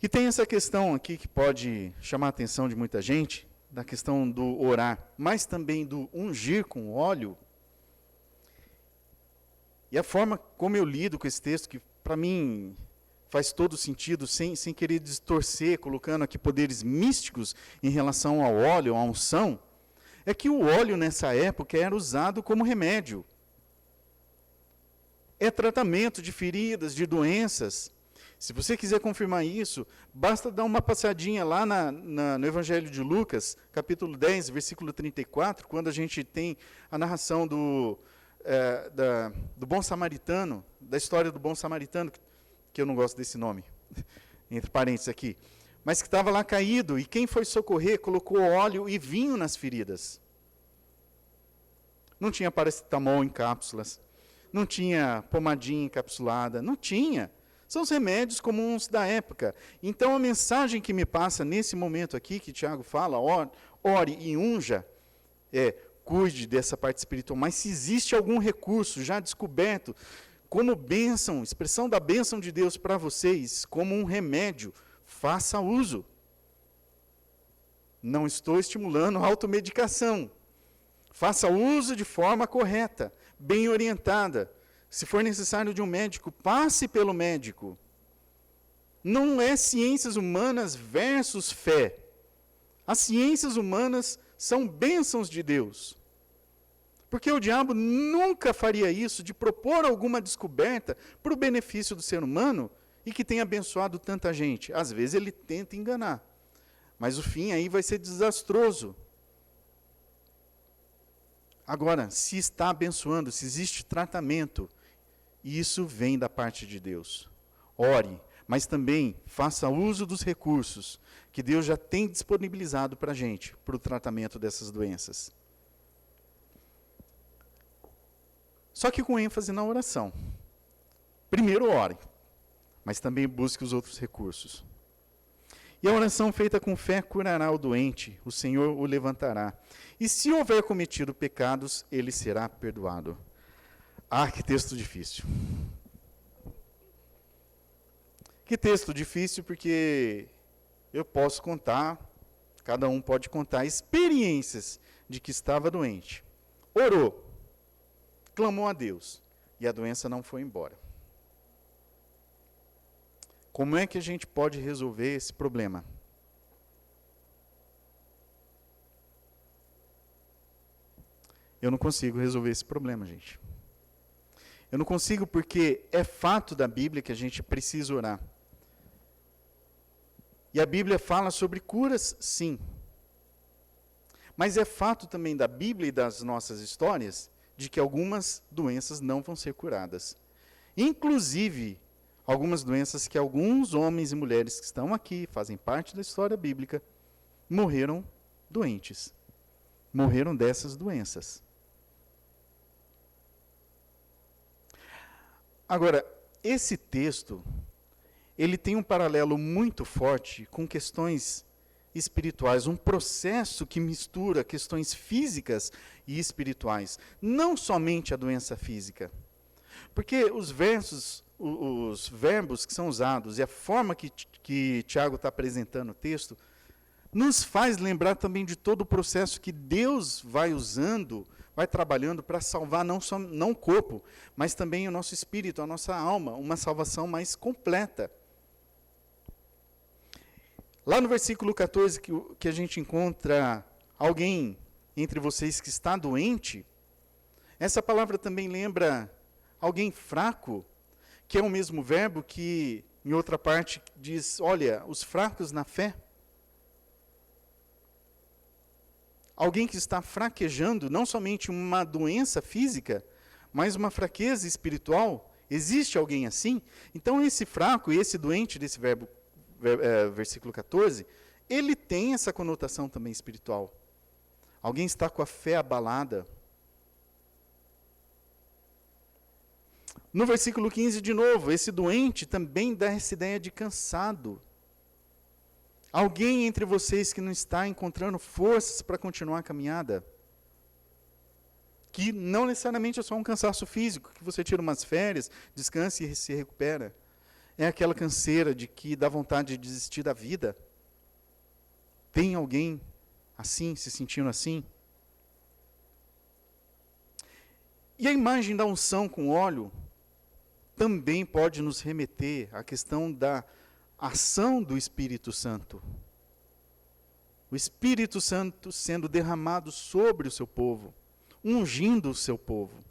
E tem essa questão aqui que pode chamar a atenção de muita gente, da questão do orar, mas também do ungir com óleo, e a forma como eu lido com esse texto, que para mim faz todo sentido, sem querer distorcer, colocando aqui poderes místicos em relação ao óleo, à unção, é que o óleo nessa época era usado como remédio. É tratamento de feridas, de doenças. Se você quiser confirmar isso, basta dar uma passadinha lá no Evangelho de Lucas, capítulo 10, versículo 34, quando a gente tem a narração do bom samaritano, da história do bom samaritano, que eu não gosto desse nome, entre parênteses aqui, mas que estava lá caído, e quem foi socorrer colocou óleo e vinho nas feridas. Não tinha paracetamol em cápsulas, não tinha pomadinha encapsulada, não tinha. São os remédios comuns da época. Então, a mensagem que me passa nesse momento aqui, que Tiago fala, ore e unja, cuide dessa parte espiritual. Mas se existe algum recurso já descoberto, como bênção, expressão da bênção de Deus para vocês, como um remédio, faça uso. Não estou estimulando a automedicação. Faça uso de forma correta, bem orientada. Se for necessário de um médico, passe pelo médico. Não é ciências humanas versus fé. As ciências humanas são bênçãos de Deus. Porque o diabo nunca faria isso de propor alguma descoberta para o benefício do ser humano e que tenha abençoado tanta gente. Às vezes ele tenta enganar, mas o fim aí vai ser desastroso. Agora, se está abençoando, se existe tratamento, isso vem da parte de Deus. Ore, mas também faça uso dos recursos que Deus já tem disponibilizado para a gente, para o tratamento dessas doenças. Só que com ênfase na oração. Primeiro ore, mas também busque os outros recursos. E a oração feita com fé curará o doente, o Senhor o levantará. E se houver cometido pecados, ele será perdoado. Ah, que texto difícil. Que texto difícil, porque eu posso contar, cada um pode contar experiências de que estava doente. Orou, clamou a Deus, e a doença não foi embora. Como é que a gente pode resolver esse problema? Eu não consigo resolver esse problema, gente. Eu não consigo porque é fato da Bíblia que a gente precisa orar. E a Bíblia fala sobre curas, sim. Mas é fato também da Bíblia e das nossas histórias de que algumas doenças não vão ser curadas. Inclusive, algumas doenças que alguns homens e mulheres que estão aqui, fazem parte da história bíblica, morreram doentes. Morreram dessas doenças. Agora, esse texto, ele tem um paralelo muito forte com questões espirituais, um processo que mistura questões físicas e espirituais, não somente a doença física. Porque os verbos que são usados e a forma que Tiago está apresentando o texto, nos faz lembrar também de todo o processo que Deus vai usando, vai trabalhando para salvar não o corpo, mas também o nosso espírito, a nossa alma, uma salvação mais completa. Lá no versículo 14, que a gente encontra alguém entre vocês que está doente, essa palavra também lembra alguém fraco, que é o mesmo verbo que, em outra parte, diz, olha, os fracos na fé. Alguém que está fraquejando, não somente uma doença física, mas uma fraqueza espiritual. Existe alguém assim? Então, esse fraco e esse doente desse verbo, versículo 14, ele tem essa conotação também espiritual. Alguém está com a fé abalada. No versículo 15, de novo, esse doente também dá essa ideia de cansado. Alguém entre vocês que não está encontrando forças para continuar a caminhada. Que não necessariamente é só um cansaço físico, que você tira umas férias, descansa e se recupera. É aquela canseira de que dá vontade de desistir da vida. Tem alguém assim, se sentindo assim? E a imagem da unção com óleo também pode nos remeter à questão da ação do Espírito Santo. O Espírito Santo sendo derramado sobre o seu povo, ungindo o seu povo.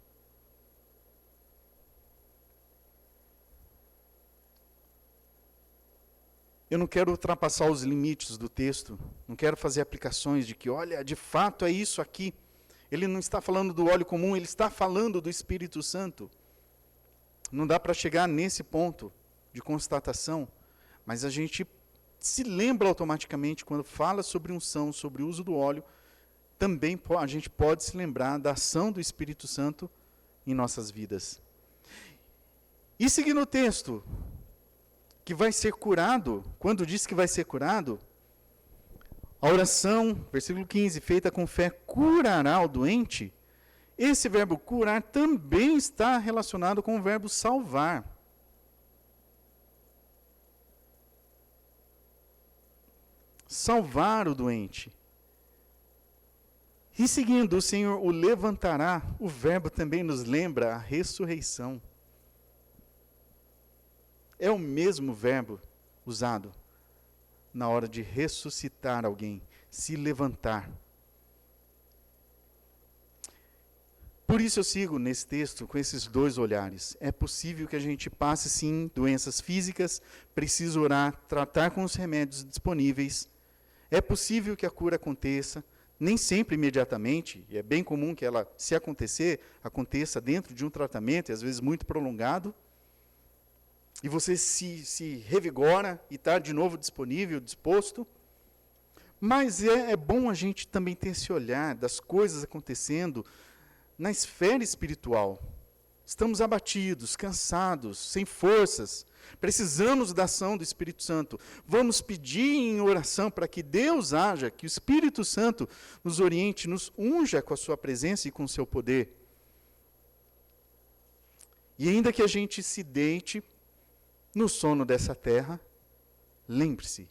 Eu não quero ultrapassar os limites do texto, não quero fazer aplicações de que, olha, de fato é isso aqui. Ele não está falando do óleo comum, ele está falando do Espírito Santo. Não dá para chegar nesse ponto de constatação, mas a gente se lembra automaticamente, quando fala sobre unção, sobre o uso do óleo, também a gente pode se lembrar da ação do Espírito Santo em nossas vidas. E seguindo o texto, que vai ser curado, quando diz que vai ser curado, a oração, versículo 15, feita com fé, curará o doente. Esse verbo curar também está relacionado com o verbo salvar. Salvar o doente. E seguindo, o Senhor o levantará, o verbo também nos lembra a ressurreição. É o mesmo verbo usado na hora de ressuscitar alguém, se levantar. Por isso eu sigo nesse texto com esses dois olhares. É possível que a gente passe, sim, doenças físicas, precisa orar, tratar com os remédios disponíveis. É possível que a cura aconteça, nem sempre imediatamente, e é bem comum que ela, se acontecer, aconteça dentro de um tratamento, e às vezes muito prolongado, e você se revigora e está de novo disponível, disposto. Mas é bom a gente também ter esse olhar das coisas acontecendo na esfera espiritual. Estamos abatidos, cansados, sem forças, precisamos da ação do Espírito Santo. Vamos pedir em oração para que Deus haja, que o Espírito Santo nos oriente, nos unja com a sua presença e com o seu poder. E ainda que a gente se deite no sono dessa terra, lembre-se,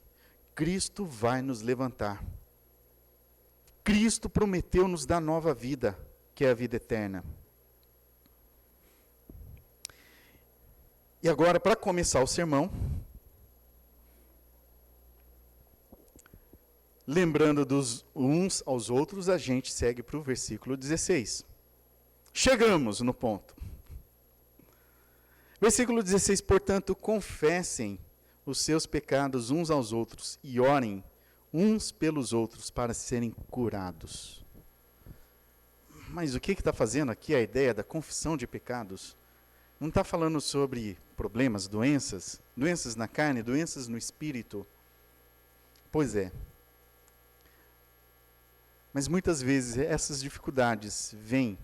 Cristo vai nos levantar. Cristo prometeu nos dar nova vida, que é a vida eterna. E agora, para começar o sermão, lembrando dos uns aos outros, a gente segue para o versículo 16. Chegamos no ponto. Versículo 16, portanto, confessem os seus pecados uns aos outros e orem uns pelos outros para serem curados. Mas o que está fazendo aqui a ideia da confissão de pecados? Não está falando sobre problemas, doenças na carne, doenças no espírito. Pois é. Mas muitas vezes essas dificuldades vêm,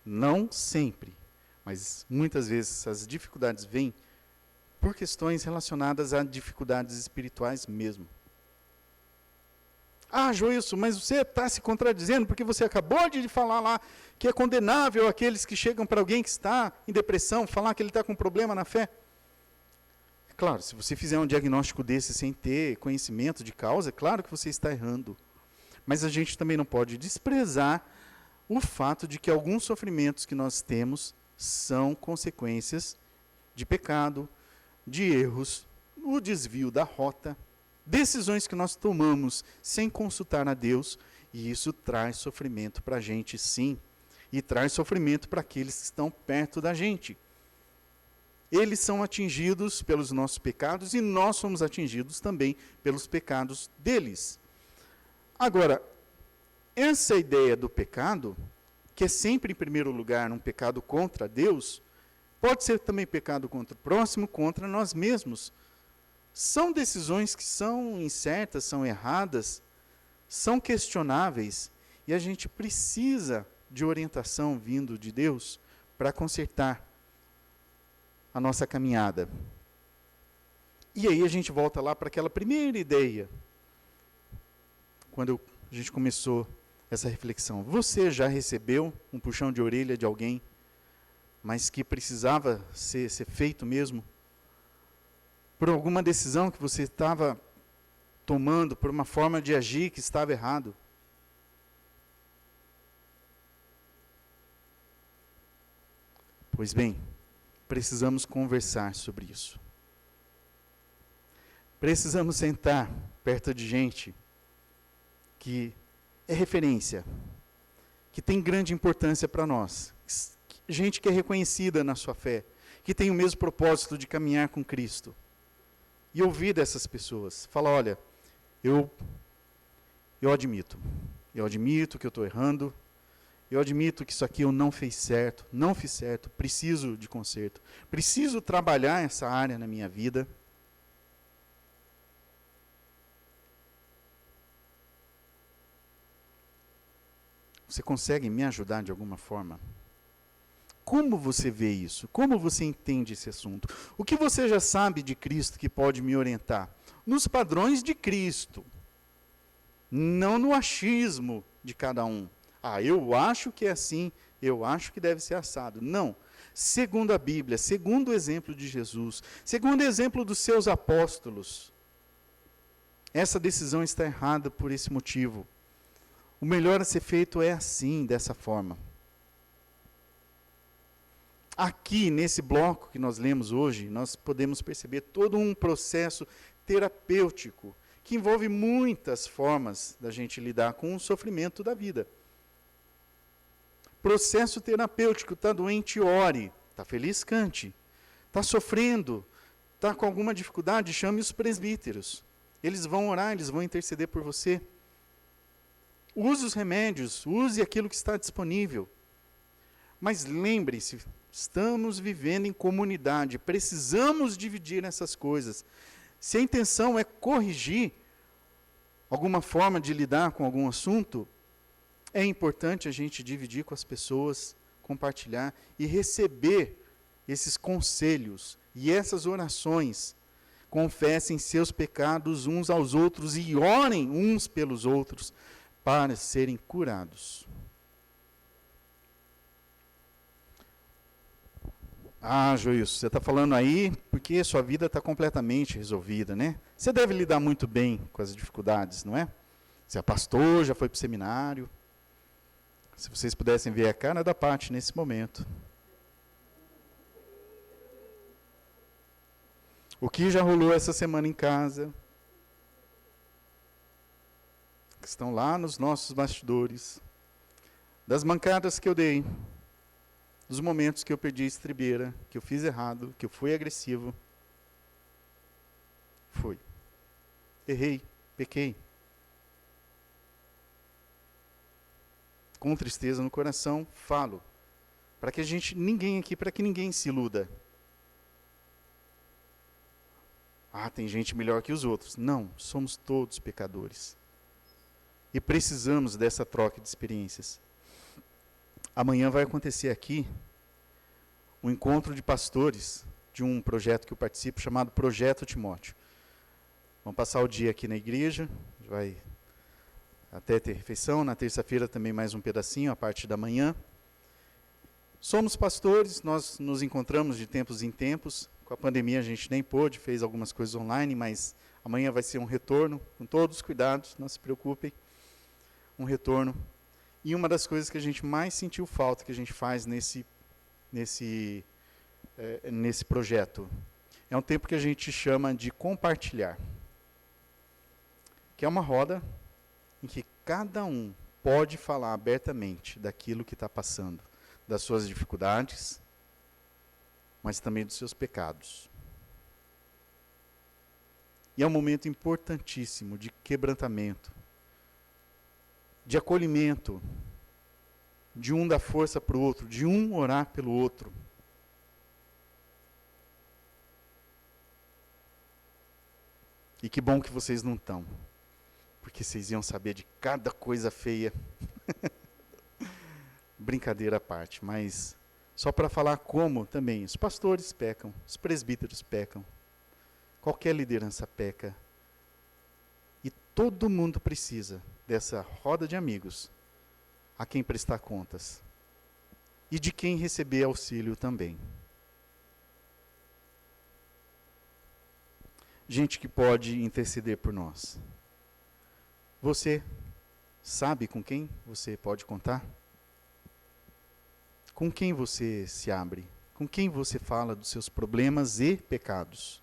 não sempre, mas muitas vezes essas dificuldades vêm por questões relacionadas a dificuldades espirituais mesmo. Ah, Joilson, mas você está se contradizendo porque você acabou de falar lá que é condenável aqueles que chegam para alguém que está em depressão, falar que ele está com problema na fé. É claro, se você fizer um diagnóstico desse sem ter conhecimento de causa, é claro que você está errando. Mas a gente também não pode desprezar o fato de que alguns sofrimentos que nós temos são consequências de pecado, de erros, o desvio da rota, decisões que nós tomamos sem consultar a Deus, e isso traz sofrimento para a gente, sim, e traz sofrimento para aqueles que estão perto da gente. Eles são atingidos pelos nossos pecados e nós somos atingidos também pelos pecados deles. Agora, essa ideia do pecado, que é sempre em primeiro lugar um pecado contra Deus, pode ser também pecado contra o próximo, contra nós mesmos. São decisões que são incertas, são erradas, são questionáveis, e a gente precisa de orientação vindo de Deus para consertar a nossa caminhada. E aí a gente volta lá para aquela primeira ideia, quando a gente começou essa reflexão. Você já recebeu um puxão de orelha de alguém, mas que precisava ser feito mesmo? Por alguma decisão que você estava tomando por uma forma de agir que estava errado. Pois bem, precisamos conversar sobre isso. Precisamos sentar perto de gente que é referência, que tem grande importância para nós, gente que é reconhecida na sua fé, que tem o mesmo propósito de caminhar com Cristo. E ouvir dessas pessoas, falar, olha, eu admito que eu estou errando, eu admito que isso aqui eu não fiz certo, preciso de conserto, preciso trabalhar essa área na minha vida. Você consegue me ajudar de alguma forma? Como você vê isso? Como você entende esse assunto? O que você já sabe de Cristo que pode me orientar? Nos padrões de Cristo, não no achismo de cada um. Eu acho que é assim, eu acho que deve ser assado. Não. Segundo a Bíblia, segundo o exemplo de Jesus, segundo o exemplo dos seus apóstolos, essa decisão está errada por esse motivo. O melhor a ser feito é assim, dessa forma. Aqui, nesse bloco que nós lemos hoje, nós podemos perceber todo um processo terapêutico, que envolve muitas formas da gente lidar com o sofrimento da vida. Processo terapêutico, está doente, ore. Está feliz, cante. Está sofrendo, está com alguma dificuldade, chame os presbíteros. Eles vão orar, eles vão interceder por você. Use os remédios, use aquilo que está disponível. Mas lembre-se, estamos vivendo em comunidade, precisamos dividir essas coisas. Se a intenção é corrigir alguma forma de lidar com algum assunto, é importante a gente dividir com as pessoas, compartilhar e receber esses conselhos e essas orações. Confessem seus pecados uns aos outros e orem uns pelos outros para serem curados. Joilson, você está falando aí porque sua vida está completamente resolvida, né? Você deve lidar muito bem com as dificuldades, não é? Você é pastor, já foi para o seminário. Se vocês pudessem ver a cara da Paty nesse momento. O que já rolou essa semana em casa. Que estão lá nos nossos bastidores. Das mancadas que eu dei. Dos momentos que eu perdi a estribeira, que eu fiz errado, que eu fui agressivo. Fui. Errei, pequei. Com tristeza no coração, falo. Para que ninguém se iluda. Tem gente melhor que os outros. Não, somos todos pecadores. E precisamos dessa troca de experiências. Amanhã vai acontecer aqui um encontro de pastores de um projeto que eu participo chamado Projeto Timóteo. Vamos passar o dia aqui na igreja, vai até ter refeição, na terça-feira também mais um pedacinho, a parte da manhã. Somos pastores, nós nos encontramos de tempos em tempos. Com a pandemia a gente nem pôde, fez algumas coisas online, mas amanhã vai ser um retorno, com todos os cuidados, não se preocupem, um retorno. E uma das coisas que a gente mais sentiu falta, que a gente faz nesse projeto, é um tempo que a gente chama de compartilhar. Que é uma roda em que cada um pode falar abertamente daquilo que está passando, das suas dificuldades, mas também dos seus pecados. E é um momento importantíssimo de quebrantamento, de acolhimento, de um dar força para o outro, de um orar pelo outro. E que bom que vocês não estão, porque vocês iam saber de cada coisa feia. Brincadeira à parte, mas só para falar como também os pastores pecam, os presbíteros pecam, qualquer liderança peca. E todo mundo precisa dessa roda de amigos a quem prestar contas e de quem receber auxílio também. Gente que pode interceder por nós, Você sabe com quem você pode contar? Com quem você se abre? Com quem você fala dos seus problemas e pecados?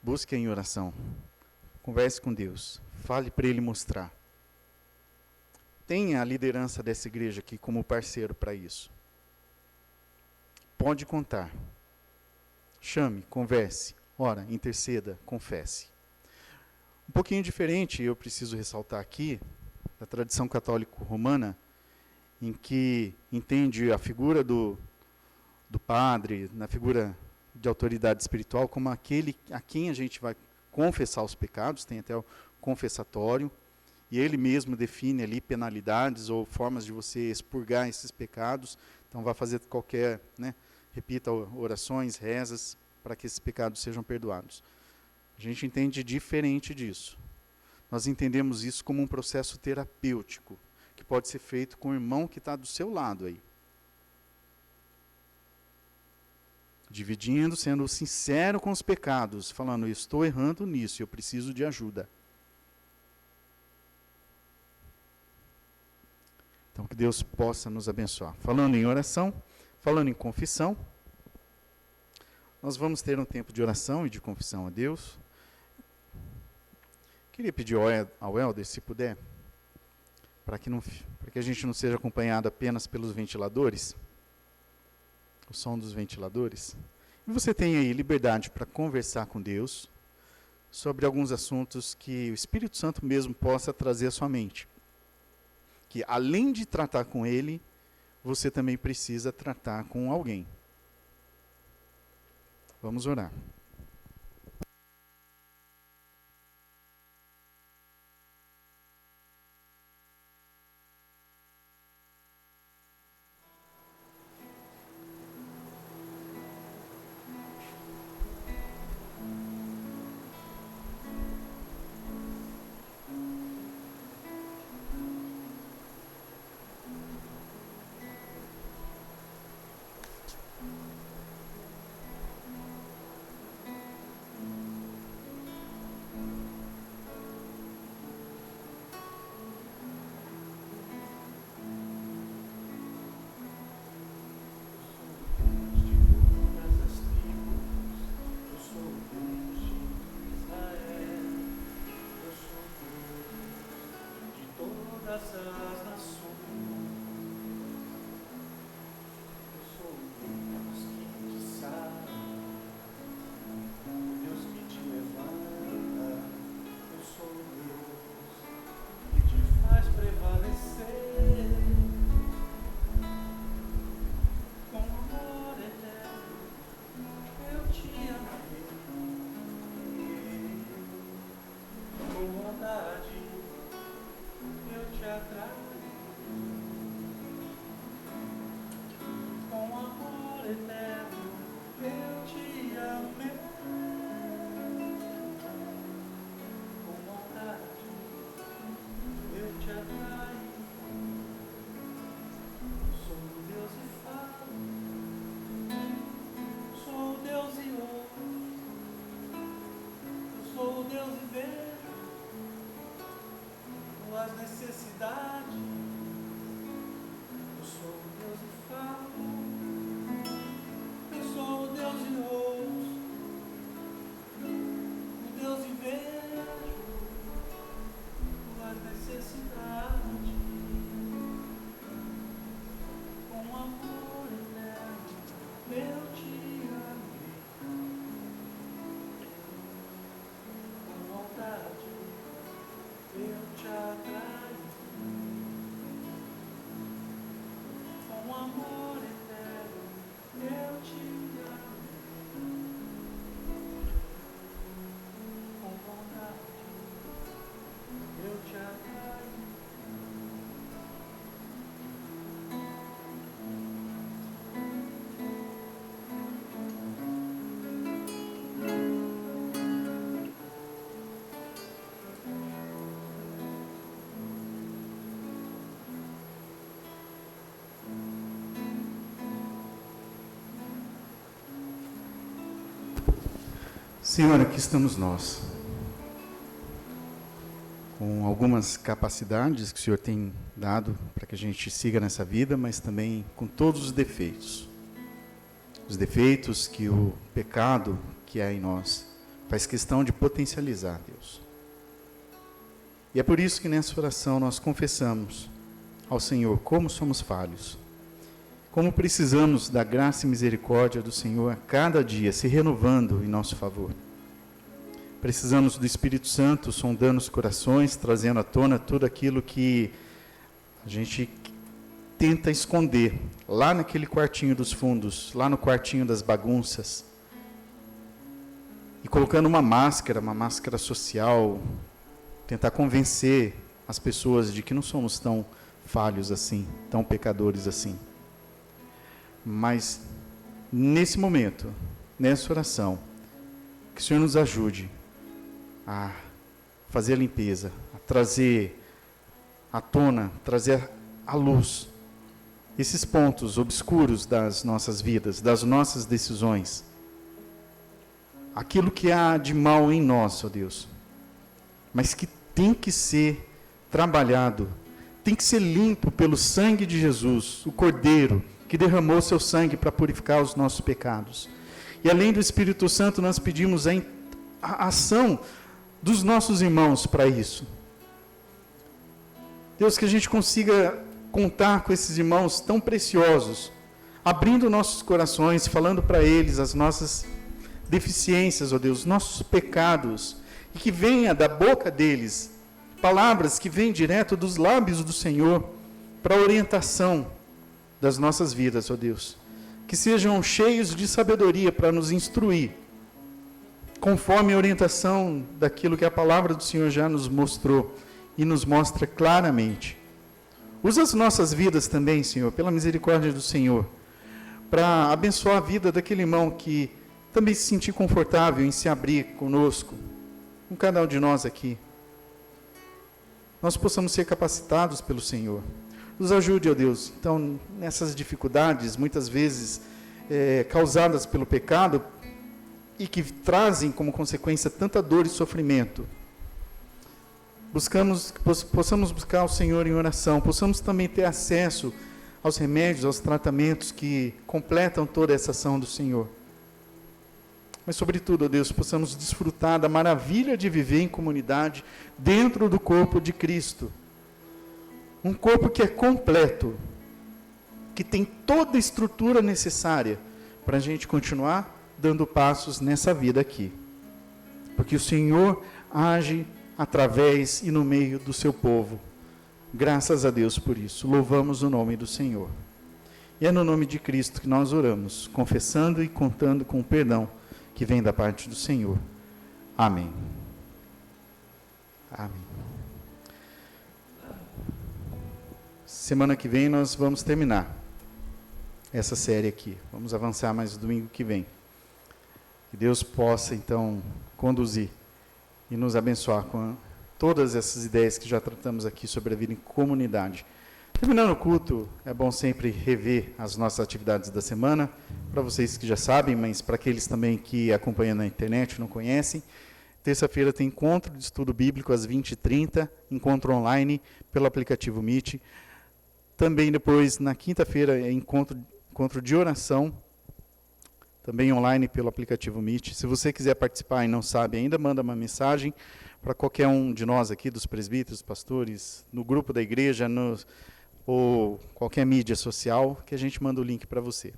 Busque em oração. Converse com Deus. Fale para Ele mostrar. Tenha a liderança dessa igreja aqui como parceiro para isso. Pode contar. Chame, converse, ora, interceda, confesse. Um pouquinho diferente, eu preciso ressaltar aqui, da tradição católico-romana, em que entende a figura do padre, na figura de autoridade espiritual, como aquele a quem a gente vai confessar os pecados, tem até o confessatório, e ele mesmo define ali penalidades ou formas de você expurgar esses pecados. Então vai fazer qualquer, repita orações, rezas, para que esses pecados sejam perdoados. A gente entende diferente disso. Nós entendemos isso como um processo terapêutico, que pode ser feito com o irmão que está do seu lado aí. Dividindo, sendo sincero com os pecados, falando, eu estou errando nisso, eu preciso de ajuda. Então, que Deus possa nos abençoar. Falando em oração, falando em confissão, nós vamos ter um tempo de oração e de confissão a Deus. Queria pedir ao Helder, se puder, para que a gente não seja acompanhado apenas pelos ventiladores, o som dos ventiladores. E você tem aí liberdade para conversar com Deus sobre alguns assuntos que o Espírito Santo mesmo possa trazer à sua mente. Que além de tratar com Ele, você também precisa tratar com alguém. Vamos orar. Senhor, aqui estamos nós, com algumas capacidades que o Senhor tem dado para que a gente siga nessa vida, mas também com todos os defeitos. Os defeitos que o pecado que há em nós faz questão de potencializar, Deus. E é por isso que nessa oração nós confessamos ao Senhor como somos falhos, como precisamos da graça e misericórdia do Senhor a cada dia, se renovando em nosso favor. Precisamos do Espírito Santo sondando os corações, trazendo à tona tudo aquilo que a gente tenta esconder, lá naquele quartinho dos fundos, lá no quartinho das bagunças, e colocando uma máscara social, tentar convencer as pessoas de que não somos tão falhos assim, tão pecadores assim. Mas, nesse momento, nessa oração, que o Senhor nos ajude a fazer a limpeza, a trazer à tona, trazer à luz esses pontos obscuros das nossas vidas, das nossas decisões. Aquilo que há de mal em nós, ó Deus, mas que tem que ser trabalhado, tem que ser limpo pelo sangue de Jesus, o Cordeiro, que derramou seu sangue para purificar os nossos pecados. E além do Espírito Santo, nós pedimos a ação dos nossos irmãos para isso. Deus, que a gente consiga contar com esses irmãos tão preciosos, abrindo nossos corações, falando para eles as nossas deficiências, ó Deus, nossos pecados, e que venha da boca deles palavras que vêm direto dos lábios do Senhor para a orientação das nossas vidas, ó Deus. Que sejam cheios de sabedoria para nos instruir, conforme a orientação daquilo que a palavra do Senhor já nos mostrou e nos mostra claramente. Usa as nossas vidas também, Senhor, pela misericórdia do Senhor, para abençoar a vida daquele irmão que também se sentir confortável em se abrir conosco, com cada um de nós aqui. Nós possamos ser capacitados pelo Senhor. Nos ajude, ó Deus, então, nessas dificuldades, muitas vezes causadas pelo pecado, e que trazem como consequência tanta dor e sofrimento. Possamos buscar o Senhor em oração, possamos também ter acesso aos remédios, aos tratamentos que completam toda essa ação do Senhor. Mas, sobretudo, ó Deus, possamos desfrutar da maravilha de viver em comunidade dentro do corpo de Cristo. Um corpo que é completo, que tem toda a estrutura necessária para a gente continuar dando passos nessa vida aqui. Porque o Senhor age através e no meio do seu povo. Graças a Deus por isso. Louvamos o nome do Senhor. E é no nome de Cristo que nós oramos, confessando e contando com o perdão que vem da parte do Senhor. Amém. Amém. Semana que vem nós vamos terminar essa série aqui. Vamos avançar mais domingo que vem. Que Deus possa, então, conduzir e nos abençoar com todas essas ideias que já tratamos aqui sobre a vida em comunidade. Terminando o culto, é bom sempre rever as nossas atividades da semana, para vocês que já sabem, mas para aqueles também que acompanham na internet e não conhecem. Terça-feira tem encontro de estudo bíblico às 20h30, encontro online pelo aplicativo Meet. Também depois, na quinta-feira, é encontro de oração, também online pelo aplicativo Meet. Se você quiser participar e não sabe ainda, manda uma mensagem para qualquer um de nós aqui, dos presbíteros, pastores, no grupo da igreja, ou qualquer mídia social, que a gente manda o link para você.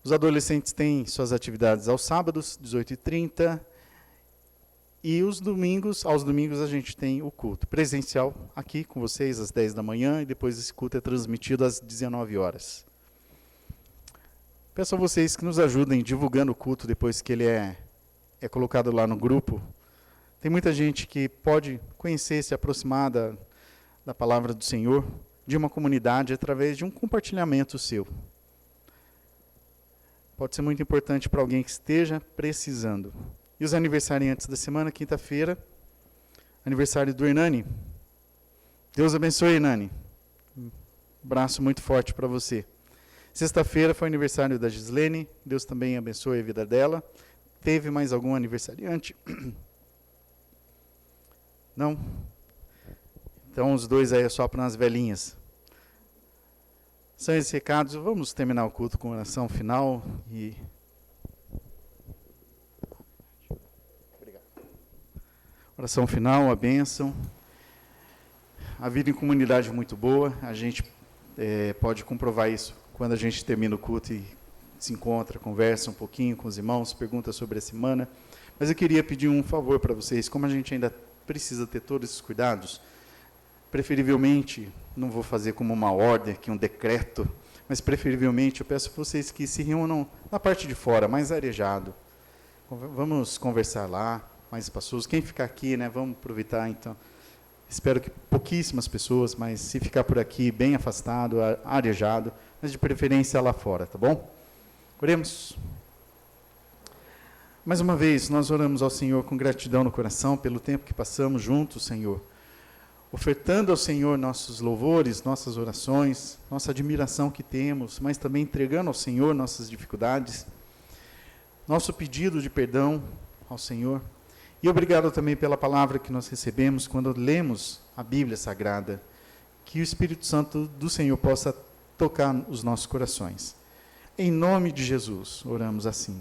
Os adolescentes têm suas atividades aos sábados, 18h30, e aos domingos a gente tem o culto presencial aqui com vocês às 10 da manhã, e depois esse culto é transmitido às 19 horas. Peço a vocês que nos ajudem divulgando o culto depois que ele é colocado lá no grupo. Tem muita gente que pode conhecer, se aproximar da palavra do Senhor, de uma comunidade, através de um compartilhamento seu. Pode ser muito importante para alguém que esteja precisando. E os aniversariantes da semana, quinta-feira, aniversário do Hernani. Deus abençoe, Hernani. Um abraço muito forte para você. Sexta-feira foi aniversário da Gislene, Deus também abençoe a vida dela. Teve mais algum aniversariante? Não? Então os dois aí sopram as velhinhas. São esses recados. Vamos terminar o culto com oração final e... Oração final, a bênção. A vida em comunidade é muito boa. A gente pode comprovar isso quando a gente termina o culto e se encontra, conversa um pouquinho com os irmãos, pergunta sobre a semana. Mas eu queria pedir um favor para vocês. Como a gente ainda precisa ter todos esses cuidados, preferivelmente, não vou fazer como uma ordem aqui, um decreto, mas preferivelmente eu peço para vocês que se reúnam na parte de fora, mais arejado. Vamos conversar lá, mais espaçoso. Quem ficar aqui, né, vamos aproveitar então. Espero que pouquíssimas pessoas, mas se ficar por aqui bem afastado, arejado, mas de preferência lá fora, tá bom? Oremos. Mais uma vez, nós oramos ao Senhor com gratidão no coração pelo tempo que passamos juntos, Senhor, ofertando ao Senhor nossos louvores, nossas orações, nossa admiração que temos, mas também entregando ao Senhor nossas dificuldades, nosso pedido de perdão ao Senhor. E obrigado também pela palavra que nós recebemos quando lemos a Bíblia Sagrada, que o Espírito Santo do Senhor possa tocar os nossos corações. Em nome de Jesus, oramos assim.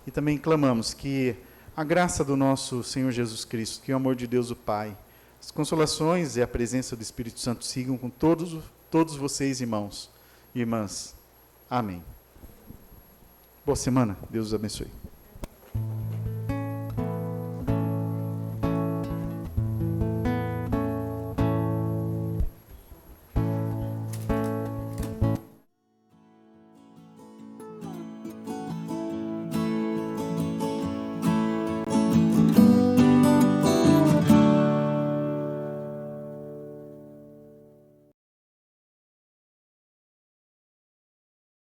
E também clamamos que a graça do nosso Senhor Jesus Cristo, que o amor de Deus o Pai, as consolações e a presença do Espírito Santo sigam com todos vocês, irmãos e irmãs. Amém. Boa semana. Deus os abençoe.